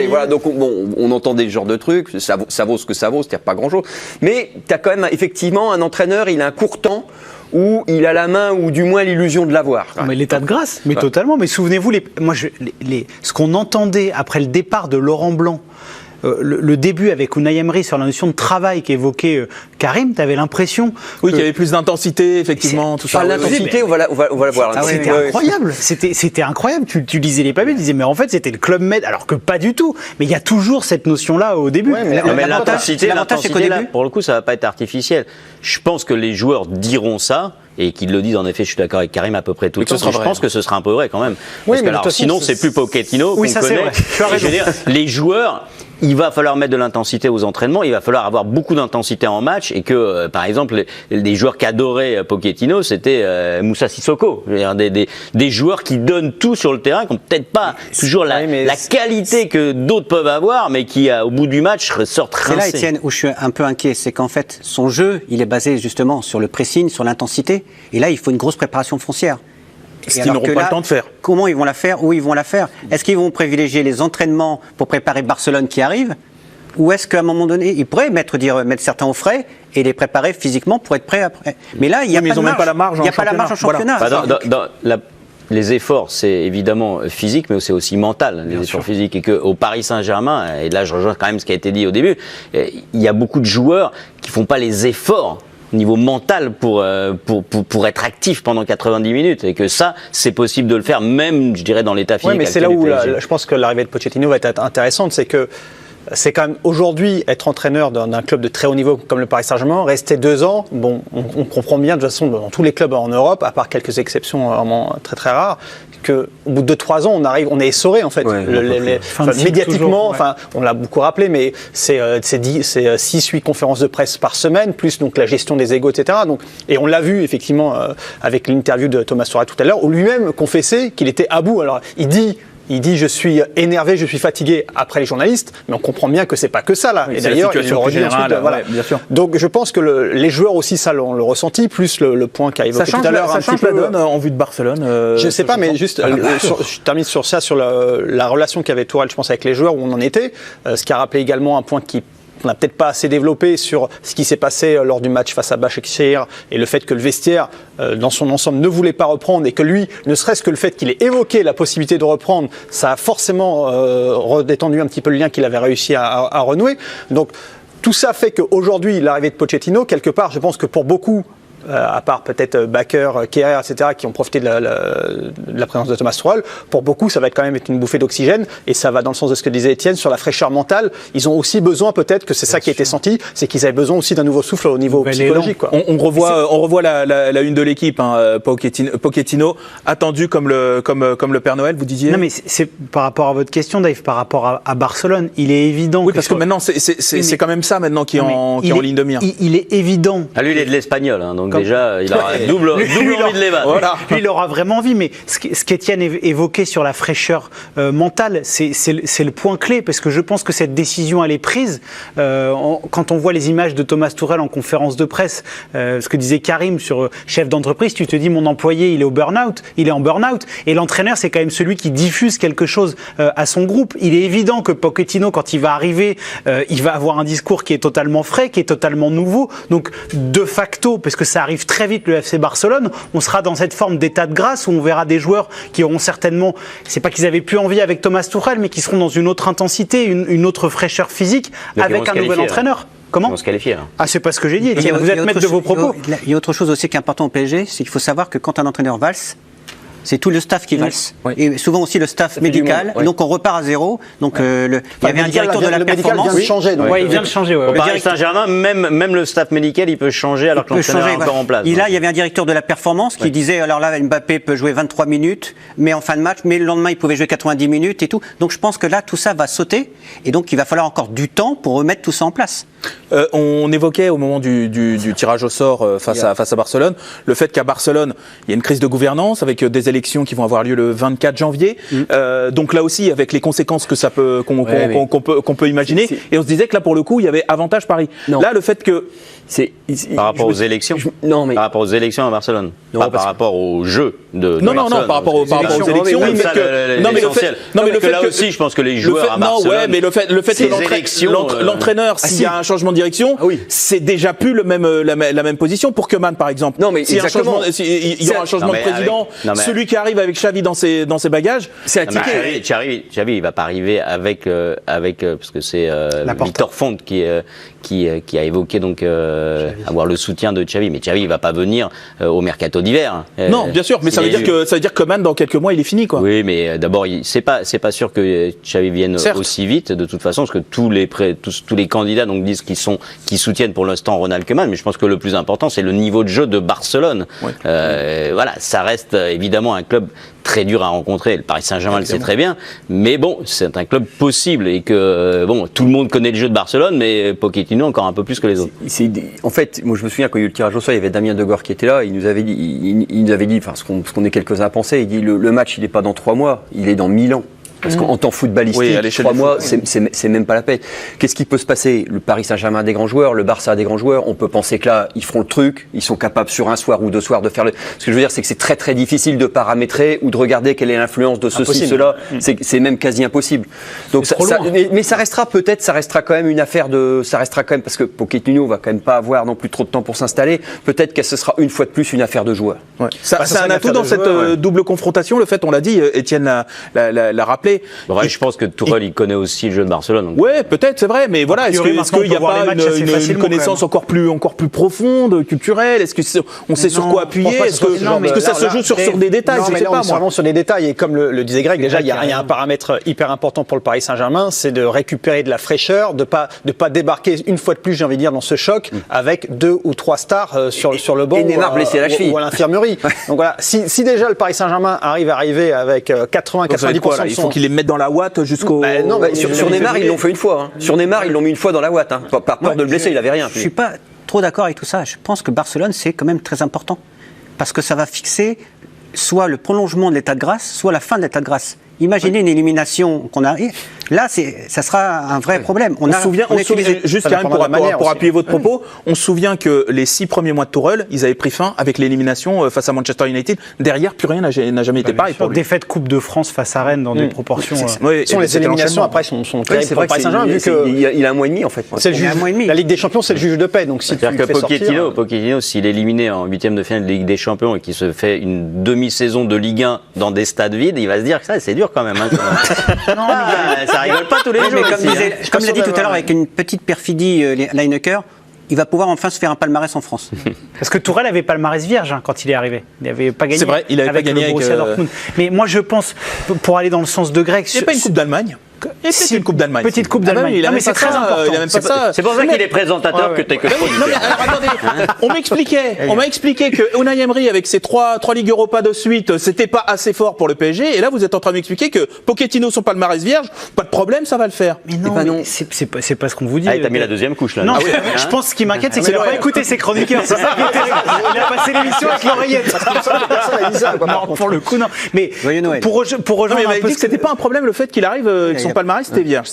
voilà. Donc on entendait ce genre de trucs, ça vaut ce que ça vaut, c'est-à-dire pas grand-chose. Mais t'as quand même effectivement un entraîneur, il a un court temps où il a la main ou du moins l'illusion de l'avoir. Mais l'état de grâce, mais totalement. Mais souvenez-vous, ce qu'on entendait après le départ de Laurent Blanc. Le début avec Unai Emery sur la notion de travail qu'évoquait Karim, tu avais l'impression qu'il y avait plus d'intensité, effectivement, tout ça. L'intensité, on va la voir. C'était incroyable. C'était incroyable. Tu lisais les papiers, tu disais mais en fait c'était le Club Med, alors que pas du tout. Mais il y a toujours cette notion-là au début. Mais l'intensité, là, pour le coup, ça va pas être artificiel. Je pense que les joueurs diront ça. Et qu'ils le disent, en effet, je suis d'accord avec Karim à peu près tout le temps. Je pense que ce sera un peu vrai quand même. Parce que alors, sinon, c'est plus Pochettino qu'on connaît. Je veux dire, les joueurs, il va falloir mettre de l'intensité aux entraînements, il va falloir avoir beaucoup d'intensité en match et que, par exemple, les joueurs qu'adorait Pochettino, c'était Moussa Sissoko. Je veux dire, des joueurs qui donnent tout sur le terrain, qui n'ont peut-être pas toujours la qualité que d'autres peuvent avoir, mais qui, au bout du match, sortent rincés. C'est là, Étienne, où je suis un peu inquiet, c'est qu'en fait, son jeu, il est basé justement sur le pressing, sur l'intensité. Et là, il faut une grosse préparation foncière. Ce qu'ils n'auront pas le temps de faire. Comment ils vont la faire? Où ils vont la faire? Est-ce qu'ils vont privilégier les entraînements pour préparer Barcelone qui arrive? Ou est-ce qu'à un moment donné, ils pourraient mettre certains au frais et les préparer physiquement pour être prêts après? Mais là, il n'y a pas de marge. Il n'y a pas la marge en championnat. Les efforts, c'est évidemment physique, mais c'est aussi mental, les efforts physiques. Et qu'au Paris Saint-Germain, et là je rejoins quand même ce qui a été dit au début, il y a beaucoup de joueurs qui ne font pas les efforts niveau mental pour être actif pendant 90 minutes et que ça c'est possible de le faire même je dirais dans l'état physique. Oui, mais c'est là où je pense que l'arrivée de Pochettino va être intéressante, c'est que c'est quand même aujourd'hui être entraîneur d'un club de très haut niveau comme le Paris Saint-Germain, rester 2 ans, bon, on comprend bien de toute façon dans tous les clubs en Europe, à part quelques exceptions vraiment très très rares, qu'au bout de 2-3 ans, on est essoré en fait. Médiatiquement, on l'a beaucoup rappelé, mais c'est 6-8 conférences de presse par semaine, plus donc la gestion des égos, etc. Donc, et on l'a vu effectivement avec l'interview de Thomas Tuchel tout à l'heure, où lui-même confessait qu'il était à bout. Alors il dit je suis énervé, je suis fatigué après les journalistes, mais on comprend bien que c'est pas que ça là. Oui, et d'ailleurs, il le redit ensuite. Voilà. Bien sûr. Donc je pense que les joueurs aussi ça l'ont ressenti, plus le point qu'a évoqué tout à l'heure. Ça change la donne en vue de Barcelone. Je sais pas, mais juste je termine sur ça, sur la relation qu'avait Tuchel, je pense, avec les joueurs, où on en était. Ce qui a rappelé également un point qu'on n'a peut-être pas assez développé sur ce qui s'est passé lors du match face à Başakşehir et le fait que le vestiaire, dans son ensemble, ne voulait pas reprendre et que lui, ne serait-ce que le fait qu'il ait évoqué la possibilité de reprendre, ça a forcément redétendu un petit peu le lien qu'il avait réussi à renouer. Donc, tout ça fait qu'aujourd'hui, l'arrivée de Pochettino, quelque part, je pense que pour beaucoup, à part peut-être Bakker, Kehrer, etc., qui ont profité de la présence de Thomas Tuchel, pour beaucoup, ça va quand même être une bouffée d'oxygène, et ça va dans le sens de ce que disait Étienne, sur la fraîcheur mentale. Ils ont aussi besoin, peut-être, que c'est ça qui a été senti, c'est qu'ils avaient besoin aussi d'un nouveau souffle au niveau psychologique. Quoi. On revoit la une de l'équipe, Pochettino, attendu comme le Père Noël, vous disiez. Non, mais c'est par rapport à votre question, Dave, par rapport à Barcelone, il est évident. Oui, parce que maintenant, c'est quand même ça maintenant qui est en ligne de mire. Il est évident. Ah, lui, il est de l'espagnol, hein, donc déjà, il aura double envie de les battre. Voilà. Lui, il aura vraiment envie, mais ce qu'Étienne évoquait sur la fraîcheur mentale, c'est le point clé, parce que je pense que cette décision, elle est prise. Quand on voit les images de Thomas Tuchel en conférence de presse, ce que disait Karim sur chef d'entreprise, tu te dis, mon employé, il est en burn-out, et l'entraîneur, c'est quand même celui qui diffuse quelque chose à son groupe. Il est évident que Pochettino, quand il va arriver, il va avoir un discours qui est totalement frais, qui est totalement nouveau. Donc, de facto, parce que ça arrive très vite, le FC Barcelone, on sera dans cette forme d'état de grâce où on verra des joueurs qui auront certainement, c'est pas qu'ils avaient plus envie avec Thomas Tuchel, mais qui seront dans une autre intensité, une autre fraîcheur physique, donc avec un nouvel entraîneur. Comment ? Ils vont se qualifier. Ah, c'est pas ce que j'ai dit. Vous êtes maître de vos propos. Il y a autre chose aussi qui est important au PSG, c'est qu'il faut savoir que quand un entraîneur valse, c'est tout le staff qui valse. Oui. Et souvent aussi le staff médical. Oui. Donc on repart à zéro. Donc il y avait un directeur de la performance. Il vient de changer. Oui, il vient de changer. Au Paris Saint-Germain, même le staff médical, il peut changer alors que l'entraîneur est encore en place. Et là, il y avait un directeur de la performance qui disait, alors là, Mbappé peut jouer 23 minutes, mais en fin de match, mais le lendemain, il pouvait jouer 90 minutes et tout. Donc je pense que là, tout ça va sauter. Et donc il va falloir encore du temps pour remettre tout ça en place. On évoquait au moment du tirage au sort face à Barcelone, le fait qu'à Barcelone, il y a une crise de gouvernance avec des élections qui vont avoir lieu le 24 janvier. Donc là aussi, avec les conséquences que ça peut qu'on peut imaginer. Et on se disait que là, pour le coup, il y avait avantage Paris. Non. Là, le fait que par rapport aux élections. Par rapport aux élections à Barcelone. Non, pas par rapport au jeu de Barcelone. Non, par rapport aux élections. Mais le fait là aussi, je pense que les joueurs à Barcelone. Non, ouais, mais le fait que l'entraîneur, s'il y a un changement de direction, c'est déjà plus la même position pour Koeman, par exemple. Non, mais il y aura un changement de président. Celui qui arrive avec Xavi dans ses bagages, c'est un ticket. Xavi, il va pas arriver avec parce que c'est Victor Font qui a évoqué donc avoir le soutien de Xavi, mais Xavi il va pas venir au mercato d'hiver. Non, bien sûr, mais ça veut dire que Koeman dans quelques mois il est fini, quoi. Oui, mais d'abord c'est pas sûr que Xavi vienne aussi vite de toute façon, parce que tous les candidats donc disent qu'ils soutiennent pour l'instant Ronald Koeman, mais je pense que le plus important c'est le niveau de jeu de Barcelone. Oui. Voilà, ça reste évidemment un club très dur à rencontrer. Le Paris Saint-Germain le sait très bien, mais bon, c'est un club possible et que tout le monde connaît le jeu de Barcelone, mais Pochettino encore un peu plus que les autres. En fait, moi je me souviens quand il y a eu le tirage au sort, il y avait Damien Degor qui était là, il nous avait dit, enfin ce qu'on est quelques-uns à penser, il dit le match il n'est pas dans 3 mois, il est dans 1000 ans. Parce qu'en temps footballistique, 3 mois, c'est même pas la peine. Qu'est-ce qui peut se passer ? Le Paris Saint-Germain a des grands joueurs, le Barça a des grands joueurs. On peut penser que là, ils feront le truc, ils sont capables sur un soir ou 2 soirs de faire le. Ce que je veux dire, c'est que c'est très très difficile de paramétrer ou de regarder quelle est l'influence de ceci, cela. C'est même quasi impossible. Donc, mais ça restera quand même une affaire de. Ça restera quand même parce que Pochettino va quand même pas avoir non plus trop de temps pour s'installer. Peut-être que ce sera une fois de plus une affaire de joueurs. Ouais. C'est un atout dans cette double confrontation. Le fait, on l'a dit, Étienne l'a rappelé. rappeler. Je pense que Tourelle, il connaît aussi le jeu de Barcelone. Ouais, peut-être, c'est vrai, mais voilà, est-ce qu'il n'y a pas une connaissance encore plus profonde, culturelle? Est-ce qu'on sait sur quoi appuyer? Est-ce que ça se joue sur des détails? Je sais pas, moi. Vraiment sur des détails. Et comme le disait Greg, déjà, il y a un paramètre hyper important pour le Paris Saint-Germain, c'est de récupérer de la fraîcheur, de pas débarquer une fois de plus, j'ai envie de dire, dans ce choc avec 2 ou 3 stars sur le banc ou à l'infirmerie. Donc voilà, si déjà le Paris Saint-Germain arrive avec 80-90% il faut qu'il les mette dans la ouate jusqu'au... Sur Neymar, ils l'ont fait une fois. Sur Neymar, ils l'ont mis une fois dans la ouate. Par peur de le blesser, il avait rien. Je suis pas trop d'accord avec tout ça. Je pense que Barcelone, c'est quand même très important. Parce que ça va fixer soit le prolongement de l'état de grâce, soit la fin de l'état de grâce. Imaginez une élimination qu'on a. Là, ça sera un vrai problème. On se souvient, juste quand même pour appuyer votre propos, on se souvient que les 6 premiers mois de Tourelle, ils avaient pris fin avec l'élimination face à Manchester United. Derrière, plus rien n'a jamais été pareil. Défaite Coupe de France face à Rennes dans des proportions. Les éliminations après sont terribles pour le Paris Saint-Germain vu qu'il a un mois et demi en fait. La Ligue des Champions, c'est le juge de paix. Donc si c'est-à-dire que Pochettino, s'il est éliminé en 8e de finale de Ligue des Champions et qu'il se fait une demi-saison de Ligue 1 dans des stades vides, il va se dire que ça, c'est dur quand même. Ça rigole pas tous les jours. Mais comme l'a dit tout à l'heure avec une petite perfidie Lineker, il va pouvoir enfin se faire un palmarès en France. Parce que Tourelle avait palmarès vierge quand il est arrivé. Il n'avait pas gagné. C'est vrai, il n'avait pas gagné avec le Borussia Dortmund. Mais moi je pense, pour aller dans le sens de Greg... C'est pas une Coupe d'Allemagne. Une Coupe d'Allemagne. Petite Coupe d'Allemagne. Non, mais c'est très important. C'est pour ça qu'il est présentateur que t'es que non, mais alors attendez, on m'a expliqué que Unai Emery avec ses 3 Ligues Europa de suite, c'était pas assez fort pour le PSG. Et là, vous êtes en train de m'expliquer que Pochettino son palmarès vierge, pas de problème, ça va le faire. Mais non, c'est pas ce qu'on vous dit. T'as mis la deuxième couche là. Non, je pense ce qui m'inquiète, c'est qu'il n'a pas écouté ses chroniqueurs. C'est ça qui est terrible. Il a passé l'émission avec l'oreillette. Pour le coup, non. Mais pour rejoindre, il m'avait dit que c'était pas un problème le fait qu'il arrive avec son palmarès, c'était vierge.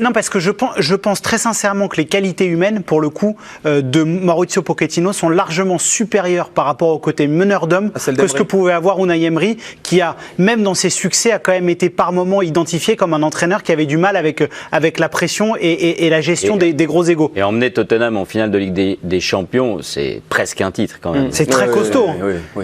Non, parce que je pense très sincèrement que les qualités humaines, pour le coup, de Mauricio Pochettino sont largement supérieures par rapport au côté meneur d'homme que ce que pouvait avoir Unai Emery, qui a, même dans ses succès, a quand même été par moments identifié comme un entraîneur qui avait du mal avec la pression et la gestion des gros égos. Et emmener Tottenham en finale de Ligue des Champions, c'est presque un titre quand même. C'est très costaud.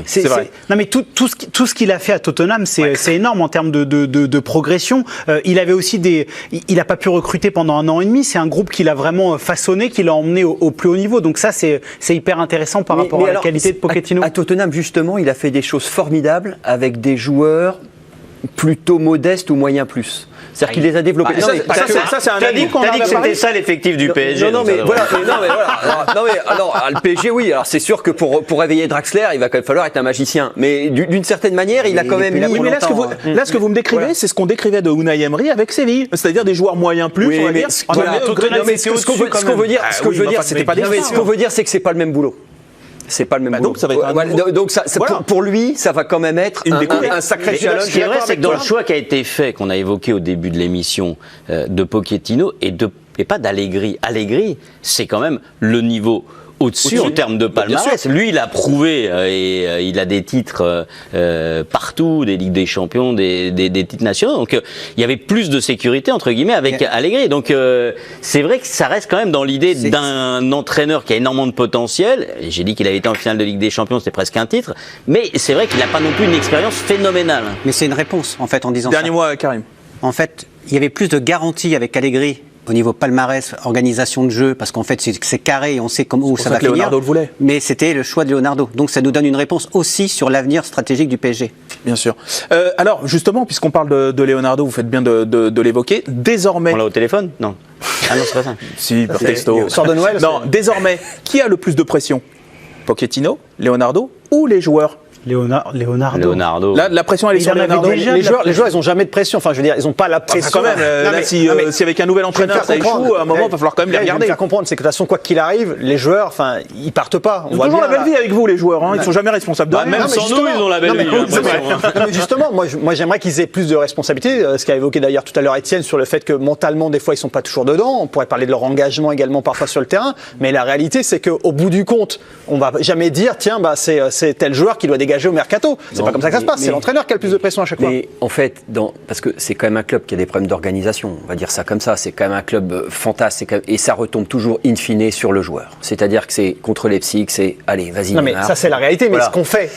C'est vrai. Non, mais tout ce qu'il a fait à Tottenham, c'est énorme en termes de progression. Il avait aussi il n'a pas pu recruter pendant 1 an et demi. C'est un groupe qu'il a vraiment façonné, qu'il a emmené au plus haut niveau. Donc ça, c'est hyper intéressant par rapport à la qualité de Pochettino. À Tottenham, justement, il a fait des choses formidables avec des joueurs plutôt modestes ou moyens plus. C'est-à-dire qu'il les a développés. Ça, c'est un avis qu'on a dit que c'était ça l'effectif du PSG. Non, mais voilà. Alors, le PSG, oui. Alors, c'est sûr que pour réveiller Draxler, il va quand même falloir être un magicien. Mais d'une certaine manière, il a quand même mis. Oui, mais là, ce que vous me décrivez, c'est ce qu'on décrivait de Unai Emery avec Séville. C'est-à-dire des joueurs moyens plus, on va dire. Ce qu'on veut dire, c'est que c'est pas le même boulot. C'est pas le même boulot. Donc pour lui, ça va quand même être un sacré challenge. Ce qui est vrai, c'est que dans le choix qui a été fait, qu'on a évoqué au début de l'émission, de Pochettino et pas d'Allegri. Allegri, c'est quand même le niveau au-dessus en termes de palmarès. Lui, il a prouvé et il a des titres partout, des Ligues des Champions, des titres nationaux. Donc, il y avait plus de sécurité, entre guillemets, avec Allegri. Donc, c'est vrai que ça reste quand même dans l'idée d'un entraîneur qui a énormément de potentiel. J'ai dit qu'il avait été en finale de Ligue des Champions, c'était presque un titre. Mais c'est vrai qu'il n'a pas non plus une expérience phénoménale. Mais c'est une réponse, en fait, en disant Dernier mois, Karim. En fait, il y avait plus de garanties avec Allegri au niveau palmarès, organisation de jeu, parce qu'en fait c'est carré et on sait où ça va finir. Leonardo le voulait. Mais c'était le choix de Leonardo. Donc ça nous donne une réponse aussi sur l'avenir stratégique du PSG. Bien sûr. Alors justement, puisqu'on parle de Leonardo, vous faites bien de l'évoquer. Désormais. On l'a au téléphone ? Non. Ah non, c'est pas ça. Si, par texto. Sort de Noël. Non, désormais, qui a le plus de pression ? Pochettino, Leonardo ou les joueurs ? Leonardo. Là, la pression, elle est sur Leonardo. Les joueurs, ils n'ont jamais de pression. Enfin, je veux dire, ils n'ont pas la pression. Quand même, si avec un nouvel entraîneur, ça échoue, à un moment, il va falloir quand même les regarder. Faire comprendre, c'est que de toute façon, quoi qu'il arrive, les joueurs, enfin, ils partent pas. Ils ont toujours la belle vie avec vous, les joueurs. Ils ne sont jamais responsables de rien. Même sans nous, ils ont la belle vie. Justement, moi, j'aimerais qu'ils aient plus de responsabilités. Ce qu'a évoqué d'ailleurs tout à l'heure Étienne sur le fait que mentalement, des fois, ils sont pas toujours dedans. On pourrait parler de leur engagement également parfois sur le terrain. Mais la réalité, c'est qu'au bout du compte, on va jamais dire, tiens, c'est tel joueur qui doit dégager dégager au mercato. C'est pas comme ça que ça se passe. C'est l'entraîneur qui a le plus de pression à chaque fois. Mais en fait, parce que c'est quand même un club qui a des problèmes d'organisation, on va dire ça comme ça. C'est quand même un club fantasme et ça retombe toujours in fine sur le joueur. C'est-à-dire que c'est contre Leipzig, c'est allez, vas-y. Non mais ça c'est la réalité. Mais ce qu'on fait,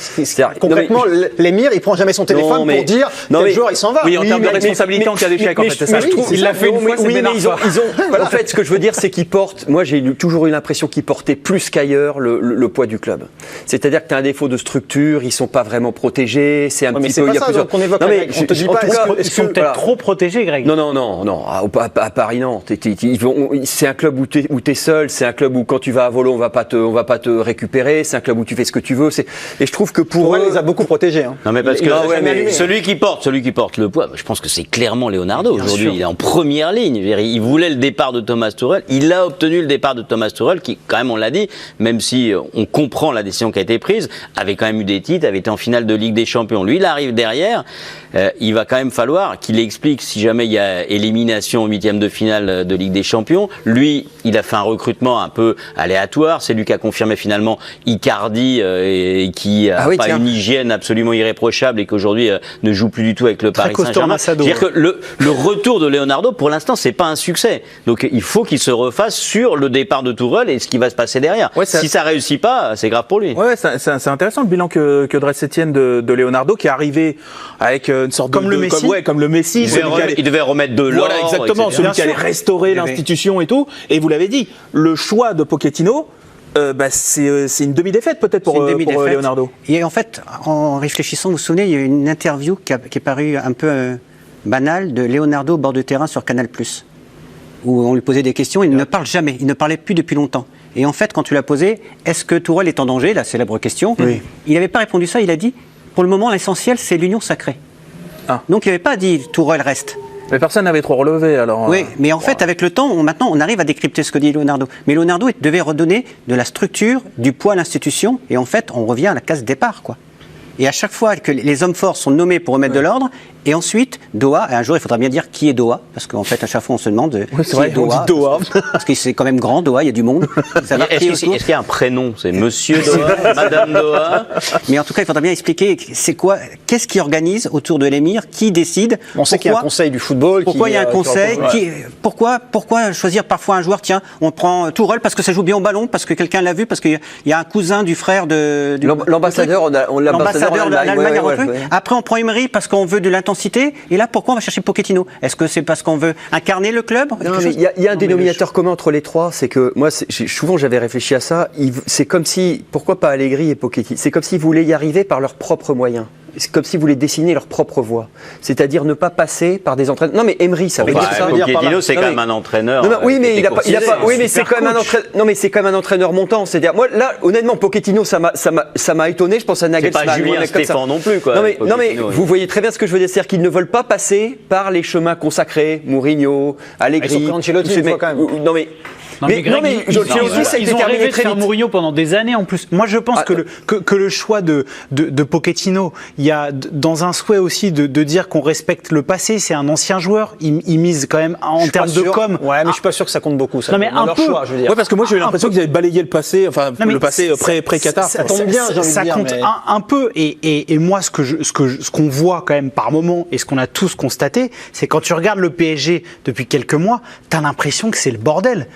concrètement, l'émir il prend jamais son téléphone pour dire quel joueur il s'en va. Oui, en termes de responsabilité en cas d'échec, en fait, c'est ça. Il l'a fait une fois. Oui, mais ils ont. En fait, ce que je veux dire, c'est qu'ils portent. Moi, j'ai toujours eu l'impression qu'ils portaient plus qu'ailleurs le poids du club. C'est-à-dire que tu as un défaut de structure, ils sont pas vraiment protégés. C'est un petit peu. Il y a plusieurs. On évoque. On te dit pas. Ils sont peut-être trop protégés, Greg. Non. À Paris, non. C'est un club où tu es seul. C'est un club où quand tu vas à volo, on va pas te récupérer. C'est un club où tu fais ce que tu veux. Et je trouve que pour eux, les a beaucoup protégés. Non mais parce que celui qui porte le poids, je pense que c'est clairement Leonardo. Aujourd'hui, il est en première ligne. Il voulait le départ de Thomas Tuchel. Il a obtenu le départ de Thomas Tuchel, qui, quand même, on l'a dit, même si on comprend la décision qui a été prise, avait quand même eu des titres, avait été en finale de Ligue des Champions. Lui, il arrive derrière. Il va quand même falloir qu'il explique si jamais il y a élimination au 8e de finale de Ligue des Champions. Lui, il a fait un recrutement un peu aléatoire. C'est lui qui a confirmé finalement Icardi et qui a pas une hygiène absolument irréprochable et qu'aujourd'hui ne joue plus du tout avec le Paris Saint-Germain. C'est-à-dire que le retour de Leonardo, pour l'instant, c'est pas un succès. Donc il faut qu'il se refasse sur le départ de Tuchel et ce qui va se passer derrière. Ouais, si ça réussit pas, c'est grave pour lui. Ouais, c'est intéressant le bilan que dresse Étienne de Leonardo, qui est arrivé avec une sorte comme le Messi. Comme le Messi. Il devait remettre de l'or. Voilà, exactement. Celui qui allait restaurer l'institution et tout. Et vous l'avez dit, le choix de Pochettino, c'est une demi-défaite peut-être pour Leonardo. Et en fait, en réfléchissant, vous vous souvenez, il y a eu une interview qui est parue un peu banale de Leonardo au bord de terrain sur Canal+, où on lui posait des questions, il ne parle jamais, il ne parlait plus depuis longtemps. Et en fait, quand tu l'as posé, est-ce que Tuchel est en danger, la célèbre question, il n'avait pas répondu ça, il a dit, pour le moment, l'essentiel, c'est l'union sacrée. Donc il n'avait pas dit Tuchel reste. Mais personne n'avait trop relevé alors. Oui, mais en fait, avec le temps, maintenant, on arrive à décrypter ce que dit Leonardo. Mais Leonardo devait redonner de la structure, du poids à l'institution, et en fait, on revient à la case départ, quoi. Et à chaque fois que les hommes forts sont nommés pour remettre de l'ordre, et ensuite, Doha, et un jour il faudra bien dire qui est Doha, parce qu'en fait à chaque fois on se demande qui est Doha. On dit Doha. Parce que c'est quand même grand, Doha, il y a du monde. Est-ce qu'il y a un prénom? C'est Monsieur Doha, Madame Doha? Mais en tout cas, il faudra bien expliquer qu'est-ce qui organise autour de l'émir, qui décide. On sait qu'il y a un conseil du football. Pourquoi il y a un conseil pourquoi choisir parfois un joueur, tiens, on prend Tuchel parce que ça joue bien au ballon, parce que quelqu'un l'a vu, parce qu'il y a un cousin du frère de... L'ambassadeur, l'ambassadeur de l'Allemagne a recruté. Après, on prend Emery parce qu'on veut de l'intensité. Et là, pourquoi on va chercher Pochettino? Est-ce que c'est parce qu'on veut incarner le club? Il y a un dénominateur commun entre les trois, c'est que moi, souvent j'avais réfléchi à ça. C'est comme si, pourquoi pas Allegri et Pochettino? C'est comme s'ils voulaient y arriver par leurs propres moyens. C'est comme s'ils voulaient dessiner leur propre voie. C'est-à-dire ne pas passer par des entraîneurs. Non, mais Emery, ça veut dire ça. Pochettino, c'est quand même un entraîneur. Oui, mais oui, mais c'est quand même un entraîneur. Non, mais c'est quand même un entraîneur montant. C'est-à-dire, moi, là, honnêtement, Pochettino, ça m'a étonné. Je pense à Nagelsmann. C'est pas Julien Stéphan non plus, quoi. Non, mais vous voyez très bien ce que je veux dire. C'est-à-dire qu'ils ne veulent pas passer par les chemins consacrés. Mourinho, Allegri. Ils sont Ancelotti une fois quand même. Non, mais. Ils ont rêvé de faire Mourinho pendant des années en plus. Moi, je pense que le choix de Pochettino, il y a dans un souhait aussi de dire qu'on respecte le passé. C'est un ancien joueur. Il mise quand même en termes de com. Ouais, mais je suis pas sûr que ça compte beaucoup. Ça, non, mais un peu. Choix, je veux dire. Ouais, parce que moi j'ai eu l'impression qu'ils avaient balayé le passé, enfin le passé pré-Qatar. Ça tombe bien. Ça compte un peu. Et moi, ce qu'on voit quand même par moment et ce qu'on a tous constaté, c'est quand tu regardes le PSG depuis quelques mois, t'as l'impression que c'est le bordel.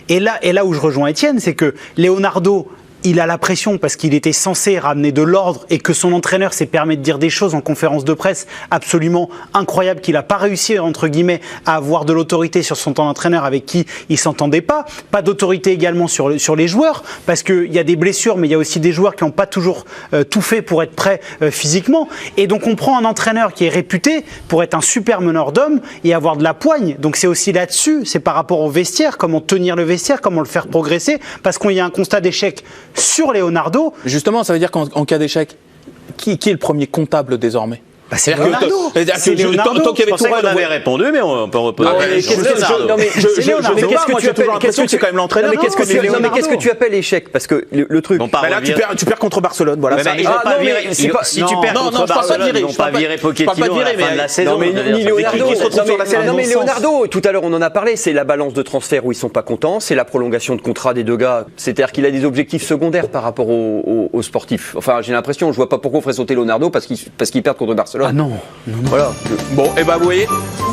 Et là où je rejoins Étienne, c'est que Leonardo, il a la pression parce qu'il était censé ramener de l'ordre et que son entraîneur s'est permis de dire des choses en conférence de presse absolument incroyables, qu'il n'a pas réussi, entre guillemets, à avoir de l'autorité sur son temps d'entraîneur avec qui il s'entendait pas. Pas d'autorité également sur les joueurs, parce qu'il y a des blessures, mais il y a aussi des joueurs qui n'ont pas toujours tout fait pour être prêts physiquement. Et donc on prend un entraîneur qui est réputé pour être un super meneur d'hommes et avoir de la poigne. Donc c'est aussi là-dessus, c'est par rapport au vestiaire, comment tenir le vestiaire, comment le faire progresser, parce qu'il y a un constat d'échec sur Leonardo. Justement, ça veut dire qu'en cas d'échec, qui est le premier comptable désormais? C'est Leonardo. Tant qu'il y avait Tourelle, on avait répondu, mais on peut reposer. C'est quand même l'entraîneur. Mais qu'est-ce que tu appelles échec? Parce que le truc. Là, tu perds contre Barcelone. Voilà. Si tu perds contre Barcelone, ils n'ont pas viré Pochettino à la fin de la saison. Ni Leonardo. Non mais Leonardo, tout à l'heure on en a parlé, c'est la balance de transfert où ils sont pas contents, c'est la prolongation de contrat des deux gars. C'est-à-dire qu'il a des objectifs secondaires par rapport aux sportifs. Enfin, j'ai l'impression, je vois pas pourquoi on ferait sauter Leonardo parce qu'ils perdent contre Barcelone. Ah non. Voilà. Bon, et vous voyez,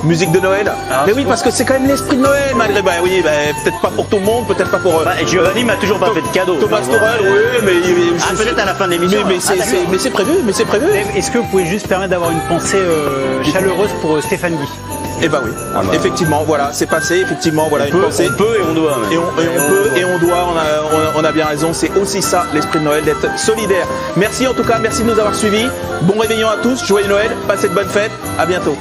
musique de Noël. Mais oui, parce que c'est quand même l'esprit de Noël, malgré. Peut-être pas pour tout le monde, peut-être pas pour. Giovanni m'a toujours pas fait de cadeau. Thomas Tourelle, oui, mais. Peut-être à la fin de l'émission. Mais c'est prévu, Est-ce que vous pouvez juste permettre d'avoir une pensée chaleureuse pour Stéphane Guy? Eh ben oui, effectivement, voilà, c'est passé, effectivement, voilà, une pensée. On peut et on doit. On a bien raison, c'est aussi ça l'esprit de Noël, d'être solidaire. Merci en tout cas, merci de nous avoir suivis. Bon réveillon à tous, joyeux Noël, passez de bonnes fêtes, à bientôt.